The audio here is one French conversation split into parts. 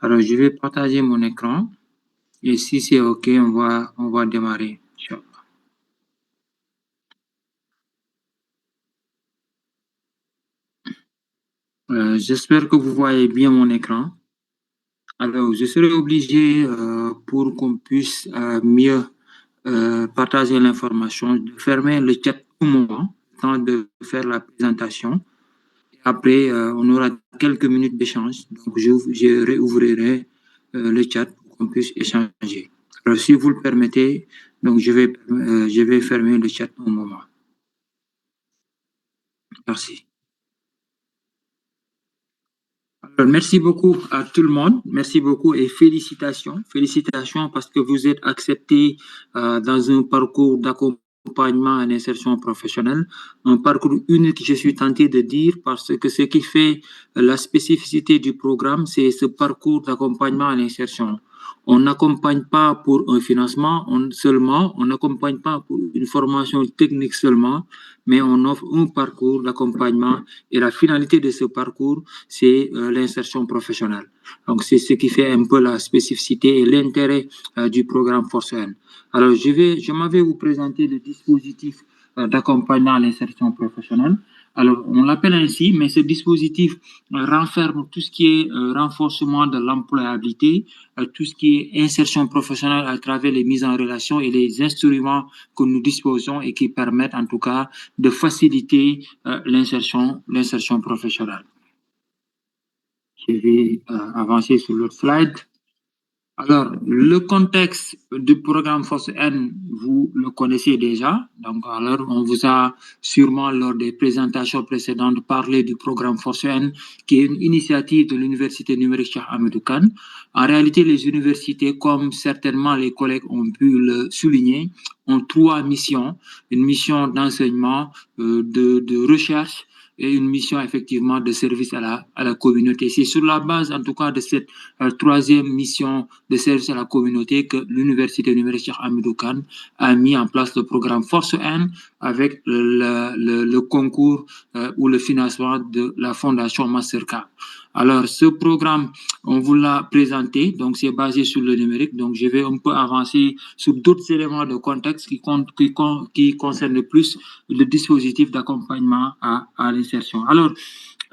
Alors, je vais partager mon écran et si c'est OK, on va démarrer. Inch'Allah. J'espère que vous voyez bien mon écran. Alors, je serai obligé, pour qu'on puisse mieux partager l'information, de fermer le chat un moment, temps de faire la présentation. Après, on aura quelques minutes d'échange. Donc, je réouvrirai le chat pour qu'on puisse échanger. Alors, si vous le permettez, donc je vais fermer le chat un moment. Merci. Alors, merci beaucoup à tout le monde. Merci beaucoup et félicitations. Félicitations parce que vous êtes accepté dans un parcours d'accompagnement à l'insertion professionnelle, un parcours unique, je suis tenté de dire, parce que ce qui fait la spécificité du programme, c'est ce parcours d'accompagnement à l'insertion. On n'accompagne pas pour un financement seulement, on n'accompagne pas pour une formation technique seulement, mais on offre un parcours d'accompagnement et la finalité de ce parcours, c'est l'insertion professionnelle. Donc, c'est ce qui fait un peu la spécificité et l'intérêt du programme Force N. Alors, je m'en vais vous présenter le dispositif d'accompagnement à l'insertion professionnelle. Alors, on l'appelle ainsi, mais ce dispositif renferme tout ce qui est renforcement de l'employabilité, tout ce qui est insertion professionnelle à travers les mises en relation et les instruments que nous disposons et qui permettent en tout cas de faciliter l'insertion professionnelle. Je vais avancer sur l'autre slide. Alors, le contexte du programme Force N, vous le connaissez déjà. Donc, alors, on vous a sûrement, lors des présentations précédentes, parlé du programme Force N, qui est une initiative de l'Université numérique Cheikh Hamidou Kane. En réalité, les universités, comme certainement les collègues ont pu le souligner, ont trois missions. Une mission d'enseignement, de recherche, et une mission effectivement de service à la communauté. C'est sur la base, en tout cas, de cette troisième mission de service à la communauté que l'Université numérique Cheikh Hamidou Kane a mis en place le programme Force N avec le concours ou le financement de la Fondation Mastercard. Alors, ce programme, on vous l'a présenté, donc c'est basé sur le numérique. Donc, je vais un peu avancer sur d'autres éléments de contexte qui concernent plus le dispositif d'accompagnement à l'insertion. Alors,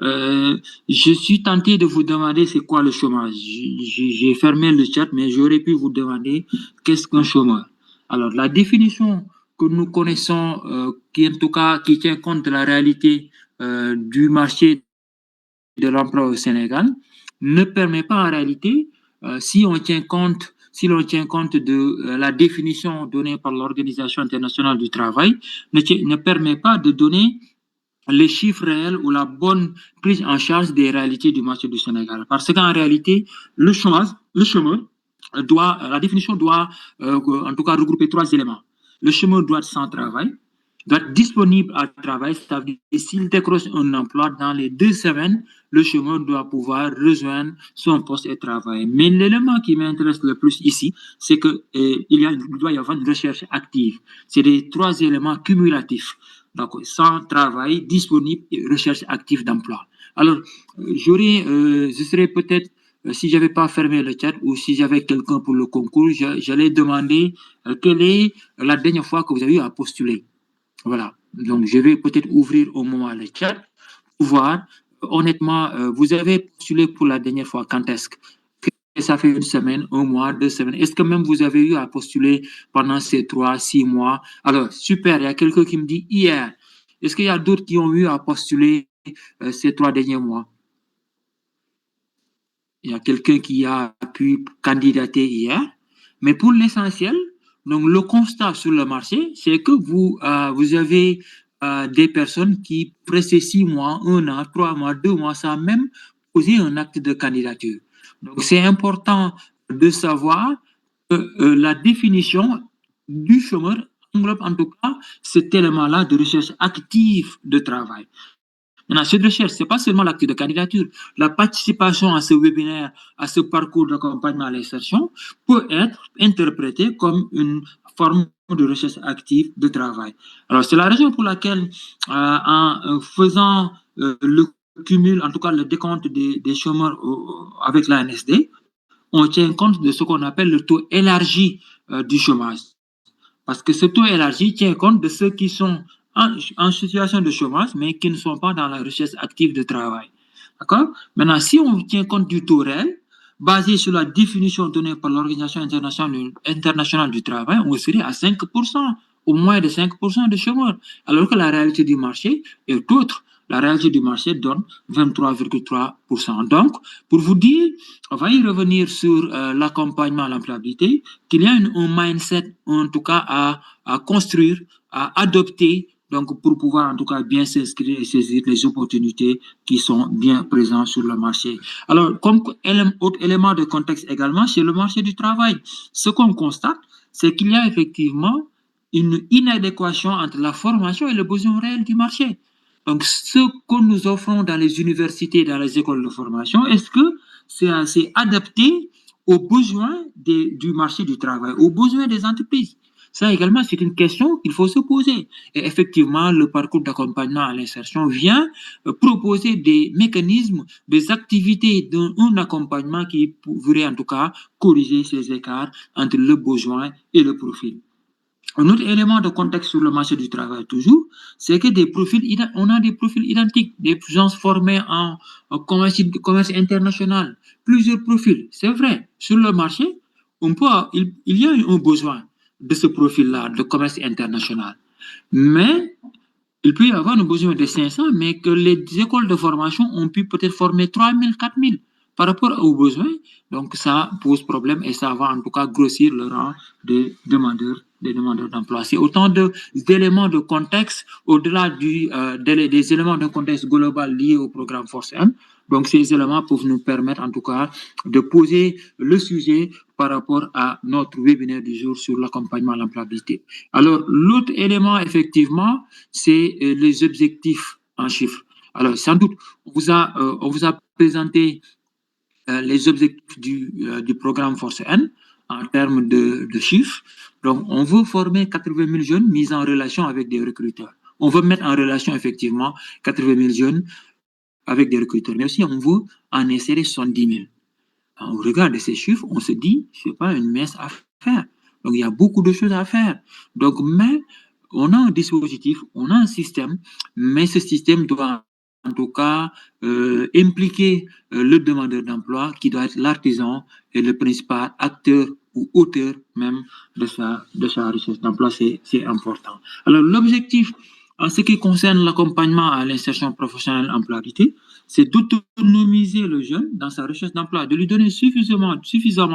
je suis tenté de vous demander c'est quoi le chômage. J'ai fermé le chat, mais j'aurais pu vous demander qu'est-ce qu'un chômeur. Alors, la définition que nous connaissons, qui en tout cas qui tient compte de la réalité du marché de l'emploi au Sénégal, ne permet pas en réalité, si l'on tient compte de la définition donnée par l'Organisation internationale du travail, ne permet pas de donner les chiffres réels ou la bonne prise en charge des réalités du marché du Sénégal. Parce qu'en réalité, le chômeur la définition doit en tout cas regrouper trois éléments. Le chômeur doit être sans travail, doit être disponible à travail, c'est-à-dire s'il décroche un emploi dans les 2 semaines, le chômeur doit pouvoir rejoindre son poste et travailler. Mais l'élément qui m'intéresse le plus ici, c'est que il doit y avoir une recherche active. C'est les trois éléments cumulatifs. Donc, sans travail, disponible et recherche active d'emploi. Alors, je serais peut-être, si j'avais pas fermé le chat ou si j'avais quelqu'un pour le concours, j'allais demander quelle est la dernière fois que vous avez eu à postuler. Voilà. Donc, je vais peut-être ouvrir au moment le chat pour voir. Honnêtement, vous avez postulé pour la dernière fois. Quand est-ce que ça fait une semaine, un mois, 2 semaines? Est-ce que même vous avez eu à postuler pendant ces 3, 6 mois? Alors, super, il y a quelqu'un qui me dit hier. Est-ce qu'il y a d'autres qui ont eu à postuler ces 3 derniers mois? Il y a quelqu'un qui a pu candidater hier. Mais pour l'essentiel, donc le constat sur le marché, c'est que vous avez des personnes qui, presque 6 mois, 1 an, 3 mois, 2 mois, sans même poser un acte de candidature. Donc, c'est important de savoir que la définition du chômeur englobe en tout cas cet élément-là de recherche active de travail. Maintenant, cette recherche, ce n'est pas seulement l'acte de candidature. La participation à ce webinaire, à ce parcours d'accompagnement à l'insertion, peut être interprétée comme une forme de recherche active de travail. Alors, c'est la raison pour laquelle, en faisant le cumul, en tout cas le décompte des chômeurs avec l'ANSD, on tient compte de ce qu'on appelle le taux élargi du chômage. Parce que ce taux élargi tient compte de ceux qui sont en situation de chômage, mais qui ne sont pas dans la recherche active de travail. D'accord? Maintenant, si on tient compte du taux réel, basé sur la définition donnée par l'Organisation internationale du travail, on serait à 5%, au moins de 5% de chômeurs. Alors que la réalité du marché est autre. La réalité du marché donne 23,3%. Donc, pour vous dire, on va y revenir sur l'accompagnement à l'employabilité, qu'il y a un mindset, en tout cas, à construire, à adopter, donc pour pouvoir en tout cas bien s'inscrire et saisir les opportunités qui sont bien présentes sur le marché. Alors, comme autre élément de contexte également, c'est le marché du travail. Ce qu'on constate, c'est qu'il y a effectivement une inadéquation entre la formation et le besoin réel du marché. Donc, ce que nous offrons dans les universités, dans les écoles de formation, est-ce que c'est assez adapté aux besoins du marché du travail, aux besoins des entreprises? Ça également, c'est une question qu'il faut se poser. Et effectivement, le parcours d'accompagnement à l'insertion vient proposer des mécanismes, des activités d'un accompagnement qui pourrait en tout cas corriger ces écarts entre le besoin et le profil. Un autre élément de contexte sur le marché du travail, toujours, c'est que on a des profils identiques, des gens formés en commerce international, plusieurs profils. C'est vrai, sur le marché, il y a un besoin de ce profil-là, de commerce international. Mais il peut y avoir un besoin de 500, mais que les écoles de formation ont pu peut-être former 3000, 4000 par rapport aux besoins. Donc, ça pose problème et ça va en tout cas grossir le rang des demandeurs d'emploi. C'est autant d'éléments de contexte au-delà des éléments de contexte global liés au programme Force M. Donc, ces éléments peuvent nous permettre en tout cas de poser le sujet par rapport à notre webinaire du jour sur l'accompagnement à l'employabilité. Alors, l'autre élément, effectivement, c'est les objectifs en chiffres. Alors, sans doute, on vous a présenté les objectifs du programme Force N en termes de chiffres. Donc, on veut former 80 000 jeunes mis en relation avec des recruteurs. On veut mettre en relation, effectivement, 80 000 jeunes avec des recruteurs. Mais aussi, on veut en insérer 70 000. On regarde ces chiffres, on se dit, ce n'est pas une mince affaire. Donc, il y a beaucoup de choses à faire. Donc, mais on a un dispositif, on a un système, mais ce système doit en tout cas impliquer le demandeur d'emploi qui doit être l'artisan et le principal acteur ou auteur même de sa recherche d'emploi, c'est important. Alors, l'objectif en ce qui concerne l'accompagnement à l'insertion professionnelle employabilité, c'est d'autonomiser le jeune dans sa recherche d'emploi, de lui donner suffisamment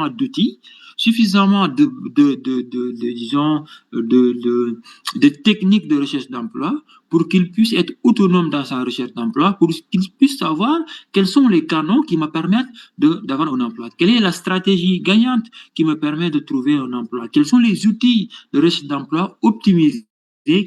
d'outils, suffisamment disons, de techniques de recherche d'emploi pour qu'il puisse être autonome dans sa recherche d'emploi, pour qu'il puisse savoir quels sont les canaux qui me permettent d'avoir un emploi. Quelle est la stratégie gagnante qui me permet de trouver un emploi? Quels sont les outils de recherche d'emploi optimisés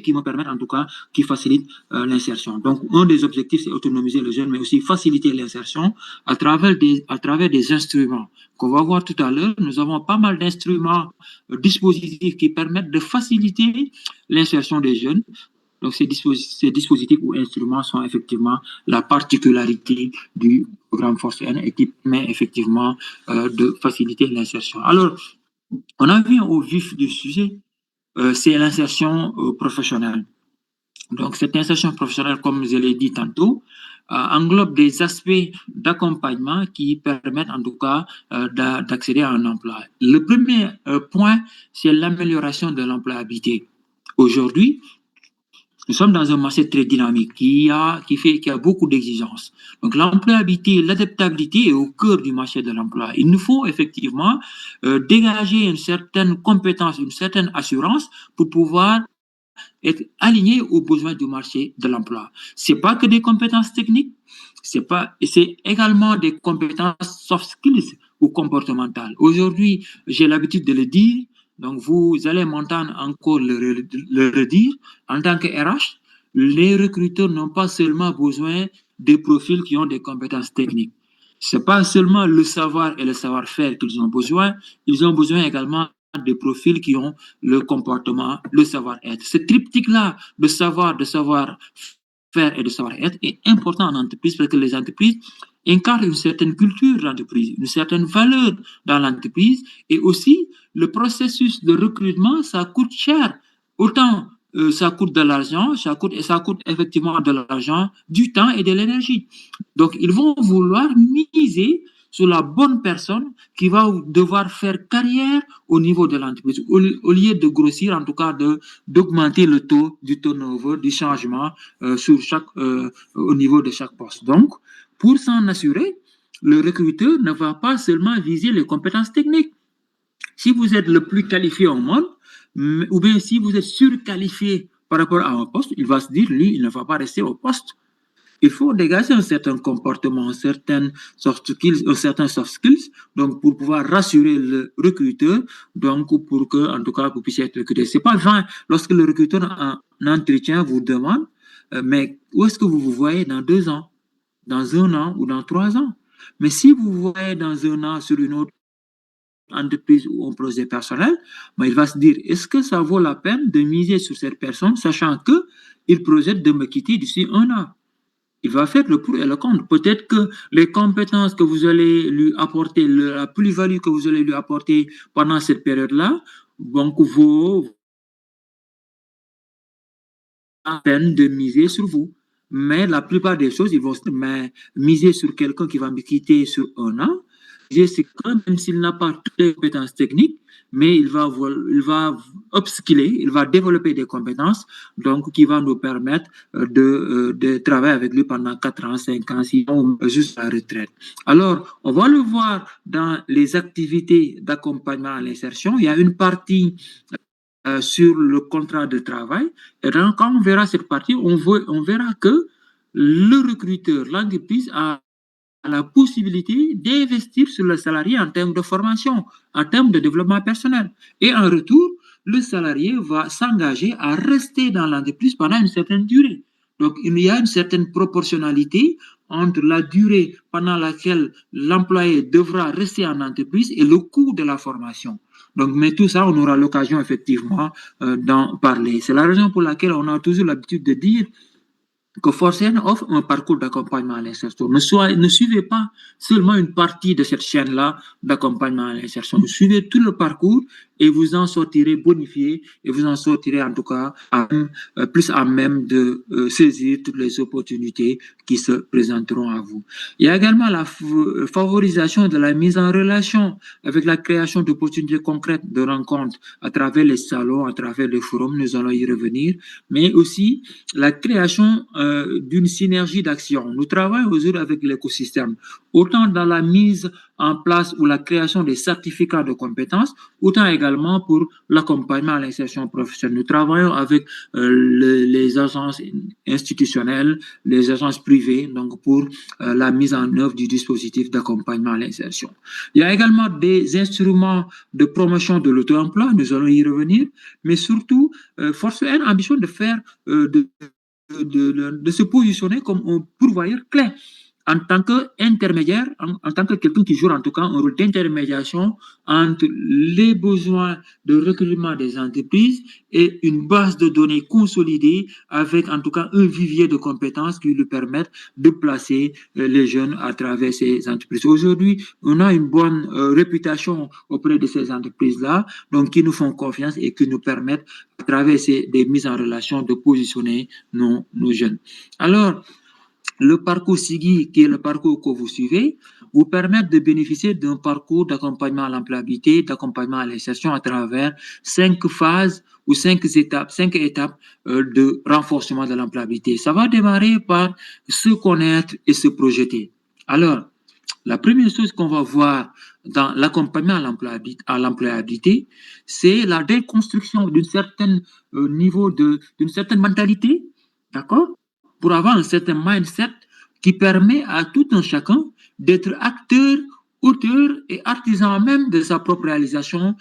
qui me permettent en tout cas, qui facilitent l'insertion. Donc, un des objectifs, c'est autonomiser le jeune, mais aussi faciliter l'insertion à travers des instruments qu'on va voir tout à l'heure. Nous avons pas mal d'instruments, dispositifs qui permettent de faciliter l'insertion des jeunes. Donc, ces dispositifs ou instruments sont effectivement la particularité du programme Force N et qui permet effectivement de faciliter l'insertion. Alors, on en vient au vif du sujet. C'est l'insertion professionnelle. Donc, cette insertion professionnelle, comme je l'ai dit tantôt, englobe des aspects d'accompagnement qui permettent en tout cas d'accéder à un emploi. Le premier point, c'est l'amélioration de l'employabilité. Aujourd'hui, nous sommes dans un marché très dynamique qui a beaucoup d'exigences. Donc, l'employabilité, l'adaptabilité est au cœur du marché de l'emploi. Il nous faut effectivement dégager une certaine compétence, une certaine assurance pour pouvoir être aligné aux besoins du marché de l'emploi. Ce n'est pas que des compétences techniques, c'est également des compétences soft skills ou comportementales. Aujourd'hui, j'ai l'habitude de le dire, donc vous allez m'entendre encore le redire. En tant que RH, les recruteurs n'ont pas seulement besoin des profils qui ont des compétences techniques. Ce n'est pas seulement le savoir et le savoir-faire qu'ils ont besoin, ils ont besoin également des profils qui ont le comportement, le savoir-être. Ce triptyque-là de savoir-faire et de savoir-être est important en entreprise parce que les entreprises incarne une certaine culture d'entreprise, une certaine valeur dans l'entreprise, et aussi le processus de recrutement, ça coûte cher. Autant ça coûte de l'argent, ça coûte effectivement de l'argent, du temps et de l'énergie. Donc, ils vont vouloir miser sur la bonne personne qui va devoir faire carrière au niveau de l'entreprise, au lieu de grossir, en tout cas d'augmenter le taux du turnover, du changement au niveau de chaque poste. Donc, pour s'en assurer, le recruteur ne va pas seulement viser les compétences techniques. Si vous êtes le plus qualifié au monde, ou bien si vous êtes surqualifié par rapport à un poste, il va se dire, lui, il ne va pas rester au poste. Il faut dégager un certain comportement, un certain soft skills, donc pour pouvoir rassurer le recruteur, donc pour que, en tout cas, vous puissiez être recruté. C'est pas vain lorsque le recruteur en entretien vous demande, mais où est-ce que vous vous voyez dans 2 ans, dans 1 an ou dans 3 ans? Mais si vous vous voyez dans 1 an sur une autre entreprise ou un projet personnel, mais il va se dire, est-ce que ça vaut la peine de miser sur cette personne, sachant qu'il projette de me quitter d'ici 1 an? Il va faire le pour et le contre. Peut-être que les compétences que vous allez lui apporter, la plus-value que vous allez lui apporter pendant cette période-là, donc vaut la peine de miser sur vous. Mais la plupart des choses, ils vont miser sur quelqu'un qui va me quitter sur 1 an. C'est quand même s'il n'a pas toutes les compétences techniques, mais il va upskiller, il va développer des compétences donc qui va nous permettre de travailler avec lui pendant 4 ans, 5 ans, 6 ans, jusqu'à la retraite. Alors, on va le voir dans les activités d'accompagnement à l'insertion. Il y a une partie sur le contrat de travail. Et donc, quand on verra cette partie, on verra que le recruteur, l'entreprise a la possibilité d'investir sur le salarié en termes de formation, en termes de développement personnel. Et en retour, le salarié va s'engager à rester dans l'entreprise pendant une certaine durée. Donc, il y a une certaine proportionnalité entre la durée pendant laquelle l'employé devra rester en entreprise et le coût de la formation. Donc, mais tout ça, on aura l'occasion effectivement d'en parler. C'est la raison pour laquelle on a toujours l'habitude de dire que Forcen offre un parcours d'accompagnement à l'insertion. Ne suivez pas seulement une partie de cette chaîne-là d'accompagnement à l'insertion. Suivez tout le parcours et vous en sortirez bonifié et vous en sortirez en tout cas plus à même de saisir toutes les opportunités qui se présenteront à vous. Il y a également la favorisation de la mise en relation avec la création d'opportunités concrètes de rencontres à travers les salons, à travers les forums, nous allons y revenir, mais aussi la création d'une synergie d'action. Nous travaillons aujourd'hui avec l'écosystème, autant dans la mise en place ou la création des certificats de compétences, autant également pour l'accompagnement à l'insertion professionnelle. Nous travaillons avec les agences institutionnelles, les agences privées, donc pour la mise en œuvre du dispositif d'accompagnement à l'insertion. Il y a également des instruments de promotion de l'auto-emploi, nous allons y revenir, mais surtout, Force N ambition de faire de se positionner comme un pourvoyeur clé en tant qu'intermédiaire, en tant que quelqu'un qui joue en tout cas un rôle d'intermédiation entre les besoins de recrutement des entreprises et une base de données consolidée avec en tout cas un vivier de compétences qui lui permettent de placer les jeunes à travers ces entreprises. Aujourd'hui, on a une bonne réputation auprès de ces entreprises-là, donc qui nous font confiance et qui nous permettent, à travers des mises en relation, de positionner nos jeunes. Alors, le parcours SIGI, qui est le parcours que vous suivez, vous permet de bénéficier d'un parcours d'accompagnement à l'employabilité, d'accompagnement à l'insertion à travers 5 phases ou 5 étapes de renforcement de l'employabilité. Ça va démarrer par se connaître et se projeter. Alors, la première chose qu'on va voir dans l'accompagnement à l'employabilité, c'est la déconstruction d'un certain niveau d'une certaine mentalité, d'accord? Pour avoir un certain mindset qui permet à tout un chacun d'être acteur, auteur et artisan même de sa propre réalisation,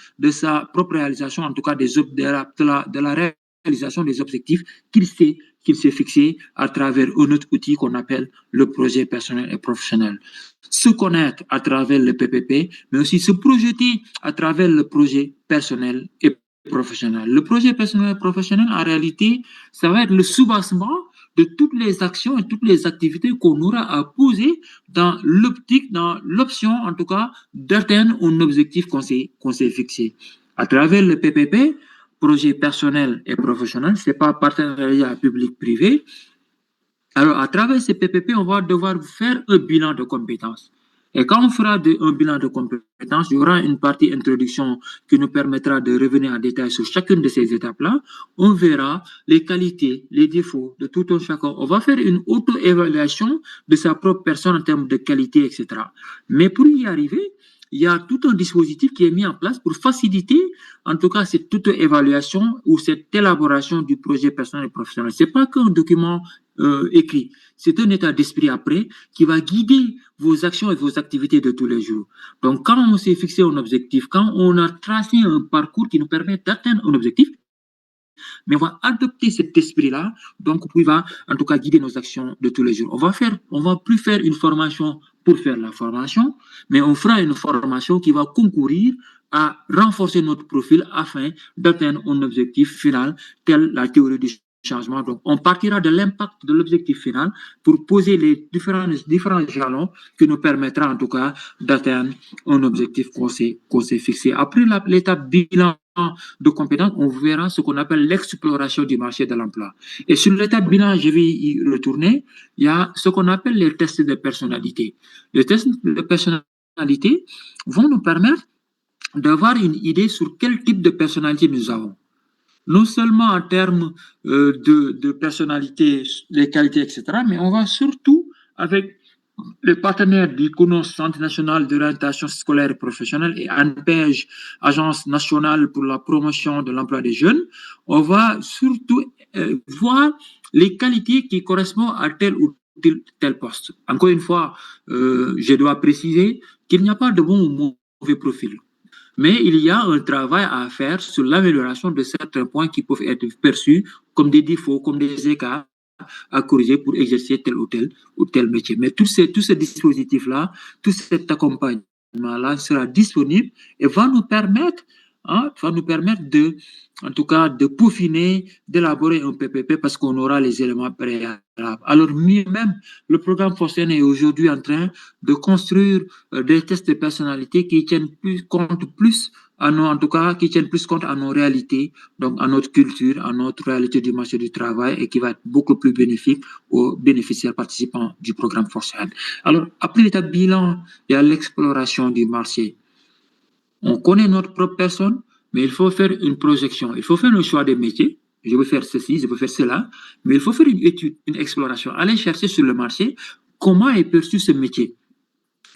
en tout cas de la réalisation des objectifs qu'il s'est fixé à travers un autre outil qu'on appelle le projet personnel et professionnel. Se connaître à travers le PPP, mais aussi se projeter à travers le projet personnel et professionnel. Le projet personnel et professionnel, en réalité, ça va être le soubassement de toutes les actions et toutes les activités qu'on aura à poser dans l'optique, dans l'option en tout cas, d'atteindre un objectif qu'on s'est fixé. À travers le PPP, projet personnel et professionnel, c'est pas partenariat public-privé. Alors, à travers ces PPP, on va devoir faire un bilan de compétences. Et quand on fera un bilan de compétences, il y aura une partie introduction qui nous permettra de revenir en détail sur chacune de ces étapes-là. On verra les qualités, les défauts de tout un chacun. On va faire une auto-évaluation de sa propre personne en termes de qualité, etc. Mais pour y arriver, il y a tout un dispositif qui est mis en place pour faciliter, en tout cas, cette auto-évaluation ou cette élaboration du projet personnel et professionnel. C'est pas qu'un document écrit. C'est un état d'esprit après qui va guider vos actions et vos activités de tous les jours. Donc, quand on s'est fixé un objectif, quand on a tracé un parcours qui nous permet d'atteindre un objectif, mais on va adopter cet esprit-là, donc qui va en tout cas guider nos actions de tous les jours. On va plus faire une formation pour faire la formation, mais on fera une formation qui va concourir à renforcer notre profil afin d'atteindre un objectif final, tel la théorie du changement. Donc, on partira de l'impact de l'objectif final pour poser les différents jalons qui nous permettra en tout cas d'atteindre un objectif qu'on s'est fixé. Après l'étape bilan de compétences, on verra ce qu'on appelle l'exploration du marché de l'emploi. Et sur l'étape bilan, je vais y retourner, il y a ce qu'on appelle les tests de personnalité. Les tests de personnalité vont nous permettre d'avoir une idée sur quel type de personnalité nous avons. Non seulement en termes de personnalité, les qualités, etc., mais on va surtout, avec les partenaires du CONOS, Centre national d'orientation scolaire et professionnelle, et ANPEJ, Agence nationale pour la promotion de l'emploi des jeunes, on va surtout voir les qualités qui correspondent à tel ou tel poste. Encore une fois, je dois préciser qu'il n'y a pas de bon ou mauvais profil. Mais il y a un travail à faire sur l'amélioration de certains points qui peuvent être perçus comme des défauts, comme des écarts à corriger pour exercer tel ou tel métier. Mais tout ce dispositif-là, tout cet accompagnement-là sera disponible et va nous permettre de, en tout cas, de peaufiner, d'élaborer un PPP parce qu'on aura les éléments préalables. Alors, même, le programme Forcen est aujourd'hui en train de construire des tests de personnalité qui tiennent compte plus en tout cas, qui tiennent plus compte à nos réalités, donc à notre culture, à notre réalité du marché du travail et qui va être beaucoup plus bénéfique aux bénéficiaires participants du programme Forcen. Alors, après l'étape bilan, il y a l'exploration du marché. On connaît notre propre personne, mais il faut faire une projection. Il faut faire un choix des métiers. Je veux faire ceci, je veux faire cela, mais il faut faire une étude, une exploration. Aller chercher sur le marché comment est perçu ce métier.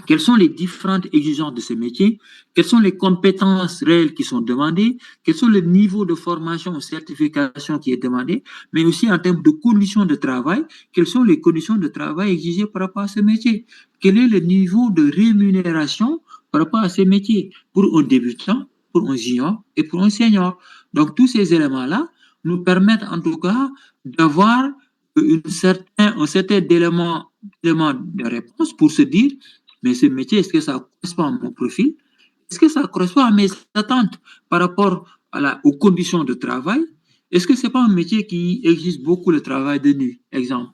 Quelles sont les différentes exigences de ce métier? Quelles sont les compétences réelles qui sont demandées? Quels sont les niveaux de formation ou certification qui est demandé? Mais aussi en termes de conditions de travail, quelles sont les conditions de travail exigées par rapport à ce métier? Quel est le niveau de rémunération par rapport à ces métiers pour un débutant, pour un junior et pour un senior? Donc, tous ces éléments-là nous permettent en tout cas d'avoir un certain élément de réponse pour se dire mais ce métier, est-ce que ça correspond à mon profil? Est-ce que ça correspond à mes attentes par rapport aux conditions de travail? Est-ce que ce n'est pas un métier qui exige beaucoup le travail de nuit? Exemple,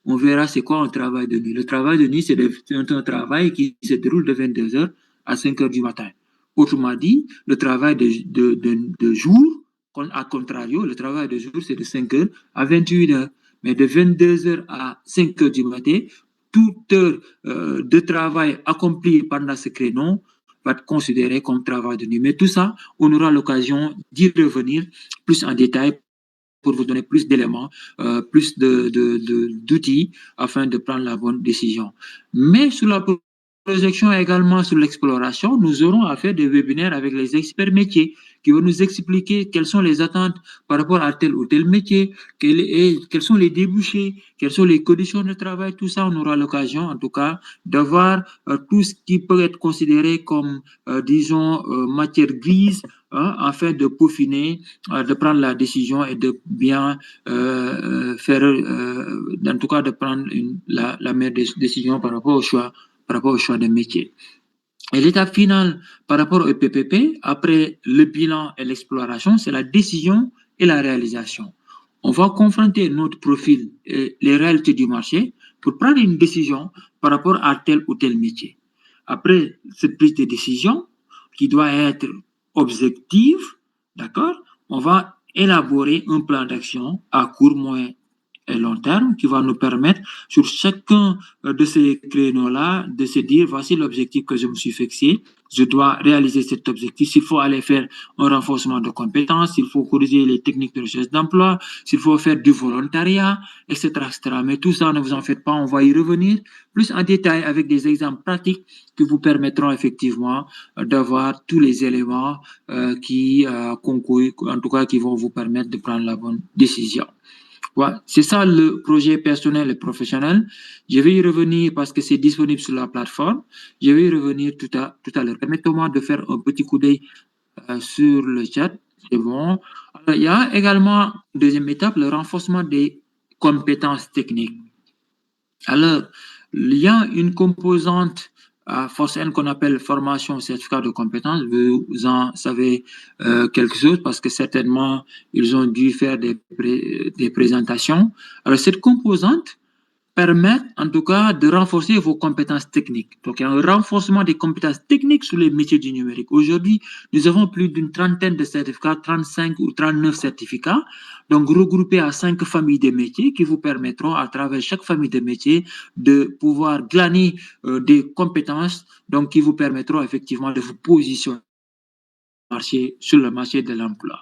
on verra c'est quoi un travail de nuit. Le travail de nuit, c'est un travail qui se déroule de 22h à 5h du matin. Autrement dit, le travail de jour, à contrario, le travail de jour, c'est de 5h à 28h. Mais de 22h à 5h du matin, toute heure de travail accompli pendant ce créneau va être considéré comme travail de nuit. Mais tout ça, on aura l'occasion d'y revenir plus en détail pour vous donner plus d'éléments, plus d'outils afin de prendre la bonne décision. Mais sur la projection également sur l'exploration, nous aurons à faire des webinaires avec les experts métiers qui vont nous expliquer quelles sont les attentes par rapport à tel ou tel métier, quels sont les débouchés, quelles sont les conditions de travail, tout ça, on aura l'occasion en tout cas d'avoir tout ce qui peut être considéré comme, disons, matière grise, afin de peaufiner, de prendre la décision et de bien faire, en tout cas de prendre la meilleure décision par rapport au choix des métiers. Et l'étape finale par rapport au PPP, après le bilan et l'exploration, c'est la décision et la réalisation. on va confronter notre profil et les réalités du marché pour prendre une décision par rapport à tel ou tel métier. Après cette prise de décision, qui doit être objective, d'accord, on va élaborer un plan d'action à court, moyen et long terme qui va nous permettre, sur chacun de ces créneaux-là, de se dire, voici l'objectif que je me suis fixé, je dois réaliser cet objectif. S'il faut aller faire un renforcement de compétences, s'il faut corriger les techniques de recherche d'emploi, s'il faut faire du volontariat, etc., etc. Mais tout ça, ne vous en faites pas, on va y revenir plus en détail avec des exemples pratiques qui vous permettront effectivement d'avoir tous les éléments qui concourent, en tout cas qui vont vous permettre de prendre la bonne décision. Ouais, c'est ça le projet personnel et professionnel. Je vais y revenir parce que c'est disponible sur la plateforme. Je vais y revenir tout à l'heure. Permettez-moi de faire un petit coup d'œil sur le chat. C'est bon. Alors, il y a également, deuxième étape, le renforcement des compétences techniques. Alors, il y a une composante à Force N qu'on appelle formation certificat de compétences. Vous en savez quelque chose parce que certainement, ils ont dû faire des présentations. Alors, cette composante permettent en tout cas de renforcer vos compétences techniques. Donc, il y a un renforcement des compétences techniques sur les métiers du numérique. Aujourd'hui, nous avons plus d'une trentaine de certificats, 35 ou 39 certificats, donc regroupés à 5 familles de métiers qui vous permettront, à travers chaque famille de métiers, de pouvoir glaner des compétences donc, qui vous permettront effectivement de vous positionner sur le marché de l'emploi.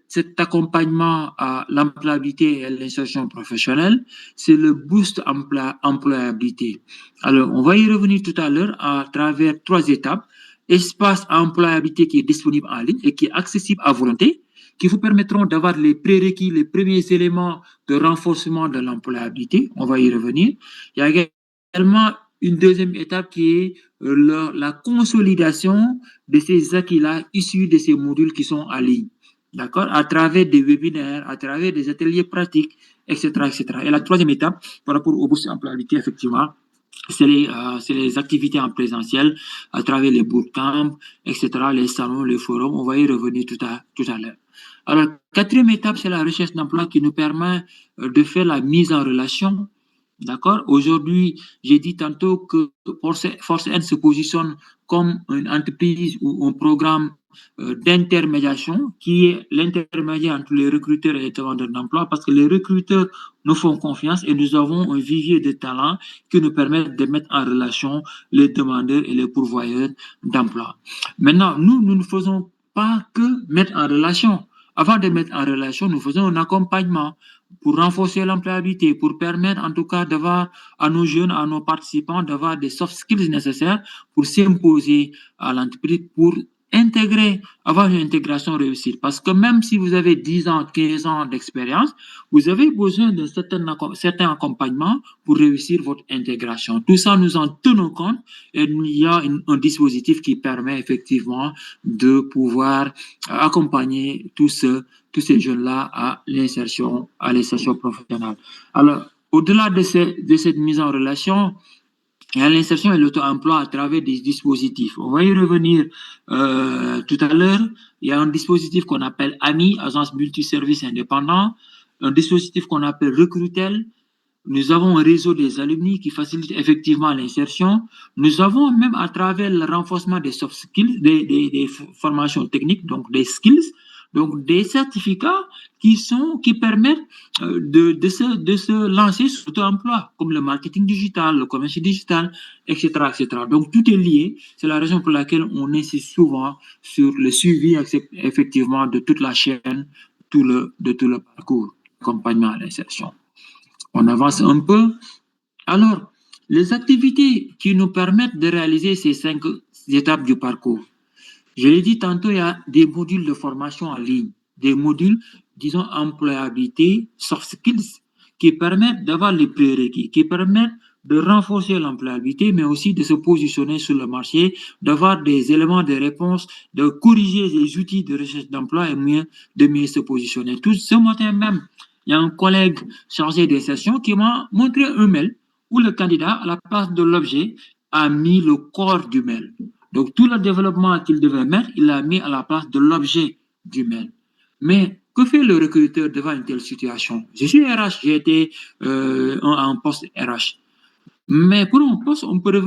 Cet accompagnement à l'employabilité et à l'insertion professionnelle, c'est le boost employabilité. Alors, on va y revenir tout à l'heure à travers 3 étapes. Espace employabilité qui est disponible en ligne et qui est accessible à volonté, qui vous permettront d'avoir les prérequis, les premiers éléments de renforcement de l'employabilité. On va y revenir. Il y a également une deuxième étape qui est la consolidation de ces acquis-là issus de ces modules qui sont en ligne, d'accord, à travers des webinaires, à travers des ateliers pratiques, etc., etc. Et la troisième étape, par rapport au bourse employabilité, effectivement, c'est les activités en présentiel, à travers les bootcamps, etc., les salons, les forums. On va y revenir tout à l'heure. Alors, quatrième étape, c'est la recherche d'emploi qui nous permet de faire la mise en relation. D'accord? Aujourd'hui, j'ai dit tantôt que Force N se positionne comme une entreprise ou un programme d'intermédiation qui est l'intermédiaire entre les recruteurs et les demandeurs d'emploi parce que les recruteurs nous font confiance et nous avons un vivier de talents qui nous permet de mettre en relation les demandeurs et les pourvoyeurs d'emploi. Maintenant, nous ne faisons pas que mettre en relation. Avant de mettre en relation, nous faisons un accompagnement pour renforcer l'employabilité, pour permettre en tout cas d'avoir à nos jeunes, à nos participants, d'avoir des soft skills nécessaires pour s'imposer à l'entreprise, pour intégrer, avoir une intégration réussie. Parce que même si vous avez 10 ans, 15 ans d'expérience, vous avez besoin d'un certain accompagnement pour réussir votre intégration. Tout ça, nous en tenons compte et il y a un dispositif qui permet effectivement de pouvoir accompagner tous ces jeunes-là à l'insertion professionnelle. Alors, au-delà de cette mise en relation, il y a l'insertion et l'auto-emploi à travers des dispositifs. On va y revenir tout à l'heure. Il y a un dispositif qu'on appelle AMI, Agence Multiservice Indépendant, un dispositif qu'on appelle Recrutel. Nous avons un réseau des alumni qui facilite effectivement l'insertion. Nous avons même à travers le renforcement des soft skills, des formations techniques, donc des skills, donc des certificats qui permettent de se lancer sur l'auto-emploi, comme le marketing digital, le commerce digital, etc., etc. Donc tout est lié. C'est la raison pour laquelle on insiste souvent sur le suivi effectivement de toute la chaîne, de tout le parcours d'accompagnement à l'insertion. On avance un peu. Alors, les activités qui nous permettent de réaliser ces 5 étapes du parcours. Je l'ai dit tantôt, il y a des modules de formation en ligne, des modules, disons, employabilité, soft skills, qui permettent d'avoir les prérequis, qui permettent de renforcer l'employabilité, mais aussi de se positionner sur le marché, d'avoir des éléments de réponse, de corriger les outils de recherche d'emploi et de mieux se positionner. Tout ce matin même, il y a un collègue chargé des sessions qui m'a montré un mail où le candidat, à la place de l'objet, a mis le corps du mail. Donc, tout le développement qu'il devait mettre, il l'a mis à la place de l'objet du mail. Mais Que fait le recruteur devant une telle situation? Je suis RH, j'ai été en poste RH. Mais pour un poste, on peut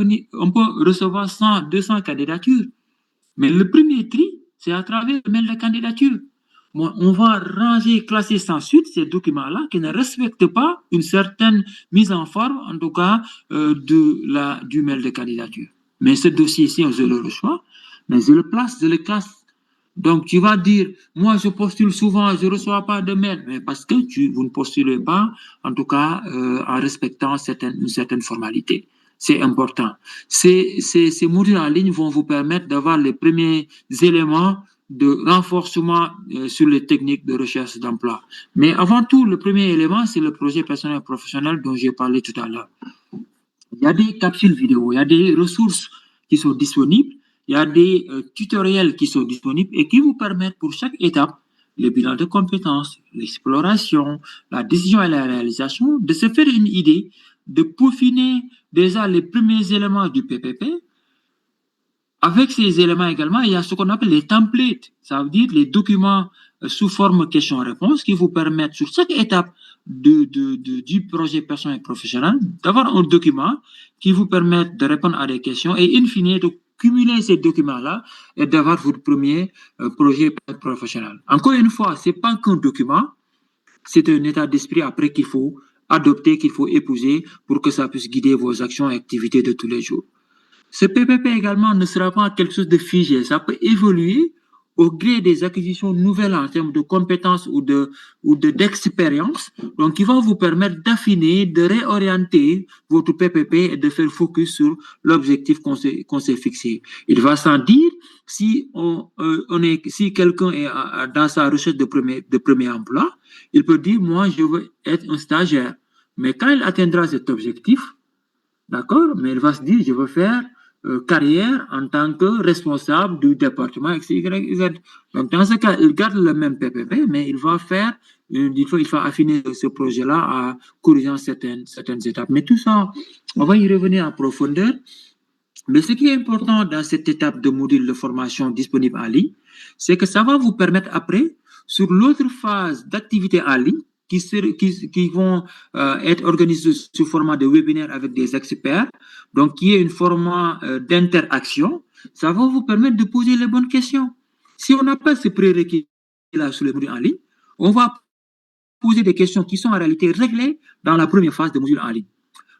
recevoir 100, 200 candidatures. Mais le premier tri, c'est à travers le mail de candidature. Moi, on va ranger, classer sans suite ces documents-là qui ne respectent pas une certaine mise en forme, en tout cas, du mail de candidature. Mais ce dossier-ci, je le reçois, mais je le place, je le classe. Donc, tu vas dire, moi, je postule souvent, je ne reçois pas de mail, mais parce que vous ne postulez pas, en tout cas, en respectant une certaine formalité. C'est important. Ces modules en ligne vont vous permettre d'avoir les premiers éléments de renforcement sur les techniques de recherche d'emploi. Mais avant tout, le premier élément, c'est le projet personnel et professionnel dont j'ai parlé tout à l'heure. Il y a des capsules vidéo, il y a des ressources qui sont disponibles, il y a des tutoriels qui sont disponibles et qui vous permettent pour chaque étape, le bilan de compétences, l'exploration, la décision et la réalisation, de se faire une idée, de peaufiner déjà les premiers éléments du PPP. Avec ces éléments également, il y a ce qu'on appelle les templates, ça veut dire les documents sous forme question-réponse qui vous permettent sur chaque étape du projet personnel et professionnel d'avoir un document qui vous permette de répondre à des questions et in fine de cumuler ces documents-là et d'avoir votre premier projet professionnel. Encore une fois, ce n'est pas qu'un document, c'est un état d'esprit après qu'il faut adopter, qu'il faut épouser pour que ça puisse guider vos actions et activités de tous les jours. Ce PPP également ne sera pas quelque chose de figé, ça peut évoluer au gré des acquisitions nouvelles en termes de compétences ou d'expérience. Donc, il va vous permettre d'affiner, de réorienter votre PPP et de faire focus sur l'objectif qu'on s'est fixé. Il va sans dire si quelqu'un est dans sa recherche de premier emploi, il peut dire, moi, je veux être un stagiaire. Mais quand il atteindra cet objectif, d'accord, mais il va se dire, je veux faire carrière en tant que responsable du département XYZ. Donc, dans ce cas, il garde le même PPP, mais il va faire, il va affiner ce projet-là en corrigeant certaines étapes. Mais tout ça, on va y revenir en profondeur. Mais ce qui est important dans cette étape de module de formation disponible en ligne, c'est que ça va vous permettre après, sur l'autre phase d'activité en ligne, qui vont être organisés sous format de webinaire avec des experts, donc qui est une format d'interaction, ça va vous permettre de poser les bonnes questions. Si on n'a pas ce prérequis-là sur les modules en ligne, on va poser des questions qui sont en réalité réglées dans la première phase de module en ligne.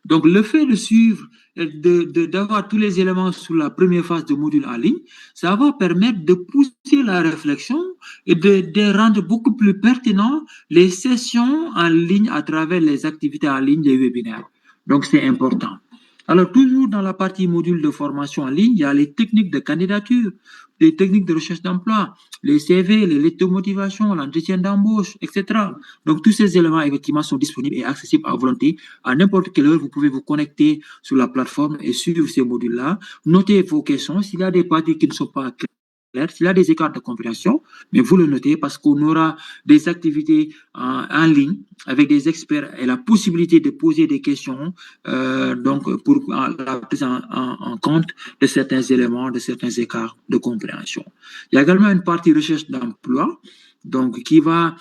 Donc, le fait de suivre, d'avoir tous les éléments sur la première phase de module en ligne, ça va permettre de pousser la réflexion et de rendre beaucoup plus pertinent les sessions en ligne à travers les activités en ligne des webinaires. Donc, c'est important. Alors, toujours dans la partie module de formation en ligne, il y a les techniques de candidature, les techniques de recherche d'emploi, les CV, les lettres de motivation, l'entretien d'embauche, etc. Donc, tous ces éléments, effectivement, sont disponibles et accessibles à volonté. À n'importe quelle heure, vous pouvez vous connecter sur la plateforme et suivre ces modules-là. Notez vos questions. S'il y a des parties qui ne sont pas claires, s'il y a des écarts de compréhension, mais vous le notez parce qu'on aura des activités en ligne avec des experts et la possibilité de poser des questions donc pour la prise en compte de certains éléments, de certains écarts de compréhension. Il y a également une partie recherche d'emploi donc qui va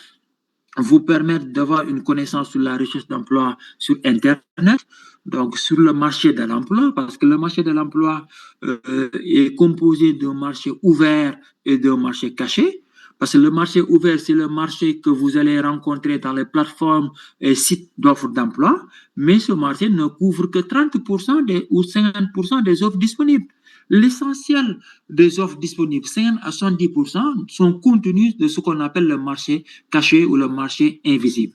vous permettre d'avoir une connaissance sur la recherche d'emploi sur Internet, donc sur le marché de l'emploi, parce que le marché de l'emploi est composé d'un marché ouvert et d'un marché caché. Parce que le marché ouvert, c'est le marché que vous allez rencontrer dans les plateformes et sites d'offres d'emploi, mais ce marché ne couvre que 30% ou 50% des offres disponibles. L'essentiel des offres disponibles, 50 à 70%, sont contenues de ce qu'on appelle le marché caché ou le marché invisible.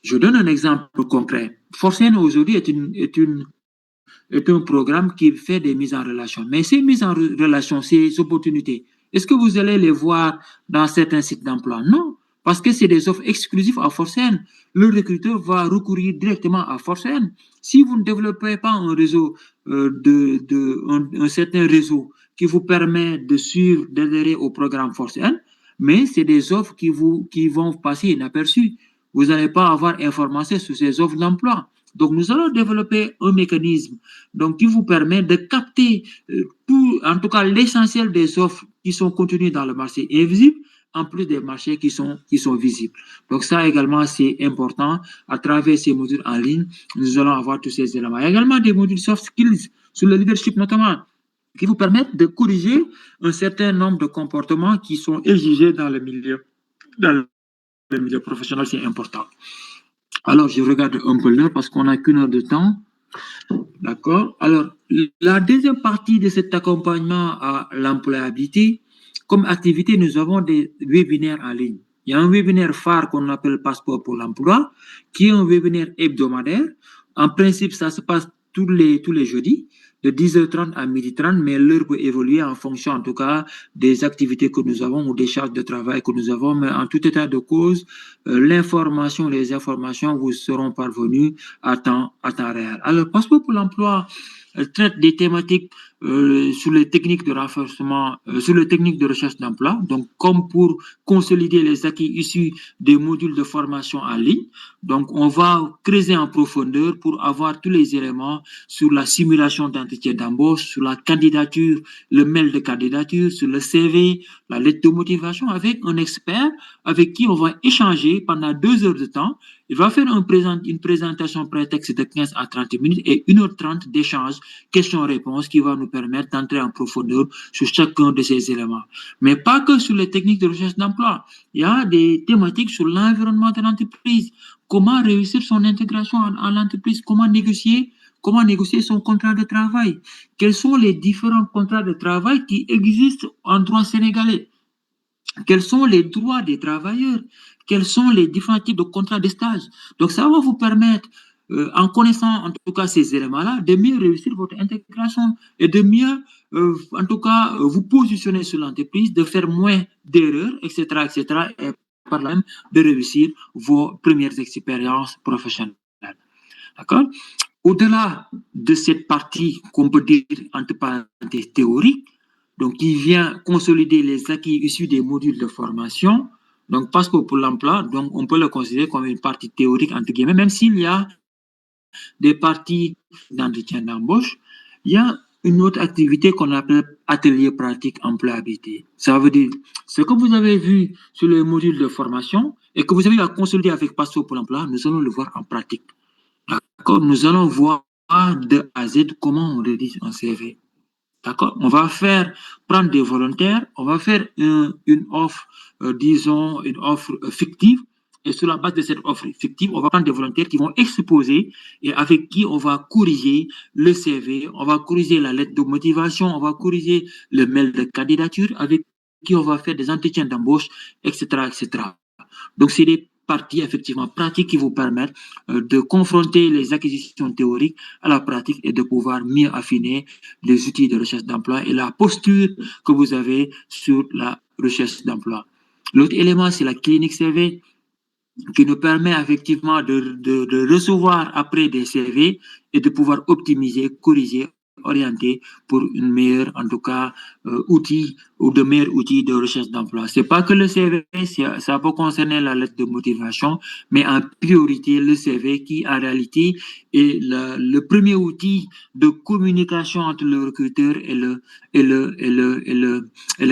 Je donne un exemple concret. Forcen aujourd'hui est un programme qui fait des mises en relation. Mais ces mises en relation, ces opportunités, est-ce que vous allez les voir dans certains sites d'emploi? Non, parce que c'est des offres exclusives à Forcen. Le recruteur va recourir directement à Forcen. Si vous ne développez pas un réseau, un certain réseau qui vous permet de suivre, d'adhérer au programme Forcen, mais c'est des offres qui vont passer inaperçues. Vous n'allez pas avoir information sur ces offres d'emploi. Donc, nous allons développer un mécanisme donc, qui vous permet de capter tout, en tout cas l'essentiel des offres qui sont contenues dans le marché invisible, en plus des marchés qui sont visibles. Donc ça également, c'est important. À travers ces modules en ligne, nous allons avoir tous ces éléments. Il y a également des modules soft skills sur le leadership notamment, qui vous permettent de corriger un certain nombre de comportements qui sont exigés dans le milieu professionnel, c'est important. Alors, je regarde un peu l'heure parce qu'on n'a qu'une heure de temps. D'accord. Alors, la deuxième partie de cet accompagnement à l'employabilité, comme activité, nous avons des webinaires en ligne. Il y a un webinaire phare qu'on appelle Passeport pour l'emploi, qui est un webinaire hebdomadaire. En principe, ça se passe tous les jeudis, de 10h30 à 12h30, mais l'heure peut évoluer en fonction, en tout cas, des activités que nous avons ou des charges de travail que nous avons. Mais en tout état de cause, les informations vous seront parvenues à temps réel. Alors, Passeport pour l'emploi traite des thématiques sur les techniques de renforcement, sur les techniques de recherche d'emploi, donc comme pour consolider les acquis issus des modules de formation en ligne. Donc, on va creuser en profondeur pour avoir tous les éléments sur la simulation d'entretien d'embauche, sur la candidature, le mail de candidature, sur le CV, la lettre de motivation, avec un expert avec qui on va échanger pendant 2 heures de temps. Il va faire une présentation prétexte de 15 à 30 minutes et 1h30 d'échange, questions-réponses qui va nous permettre d'entrer en profondeur sur chacun de ces éléments. Mais pas que sur les techniques de recherche d'emploi. Il y a des thématiques sur l'environnement de l'entreprise. Comment réussir son intégration en l'entreprise? Comment négocier son contrat de travail? Quels sont les différents contrats de travail qui existent en droit sénégalais? Quels sont les droits des travailleurs? Quels sont les différents types de contrats de stage? Donc, ça va vous permettre, en connaissant en tout cas ces éléments-là, de mieux réussir votre intégration et de mieux, en tout cas, vous positionner sur l'entreprise, de faire moins d'erreurs, etc., etc., et par là même de réussir vos premières expériences professionnelles. D'accord? Au-delà de cette partie qu'on peut dire entre parenthèses théorique, donc qui vient consolider les acquis issus des modules de formation, donc Passeport pour l'emploi, donc on peut le considérer comme une partie théorique entre guillemets, même s'il y a des parties d'entretien d'embauche, il y a une autre activité qu'on appelle atelier pratique employabilité. Ça veut dire ce que vous avez vu sur les modules de formation et que vous avez à consolider avec Passeport pour l'emploi, nous allons le voir en pratique. D'accord? Nous allons voir de A à Z comment on rédige un CV. D'accord? On va prendre des volontaires, on va faire une offre, disons, une offre fictive. Et sur la base de cette offre fictive, on va prendre des volontaires qui vont exposer et avec qui on va corriger le CV, on va corriger la lettre de motivation, on va corriger le mail de candidature, avec qui on va faire des entretiens d'embauche, etc., etc. Donc, c'est des parties effectivement pratiques qui vous permettent de confronter les acquisitions théoriques à la pratique et de pouvoir mieux affiner les outils de recherche d'emploi et la posture que vous avez sur la recherche d'emploi. L'autre élément, c'est la clinique CV qui nous permet effectivement de recevoir après des CV et de pouvoir optimiser, corriger, orienter pour une meilleure, en tout cas, outil ou de meilleurs outils de recherche d'emploi. C'est pas que le CV, ça peut concerner la lettre de motivation, mais en priorité le CV qui, en réalité, est le premier outil de communication entre le recruteur et le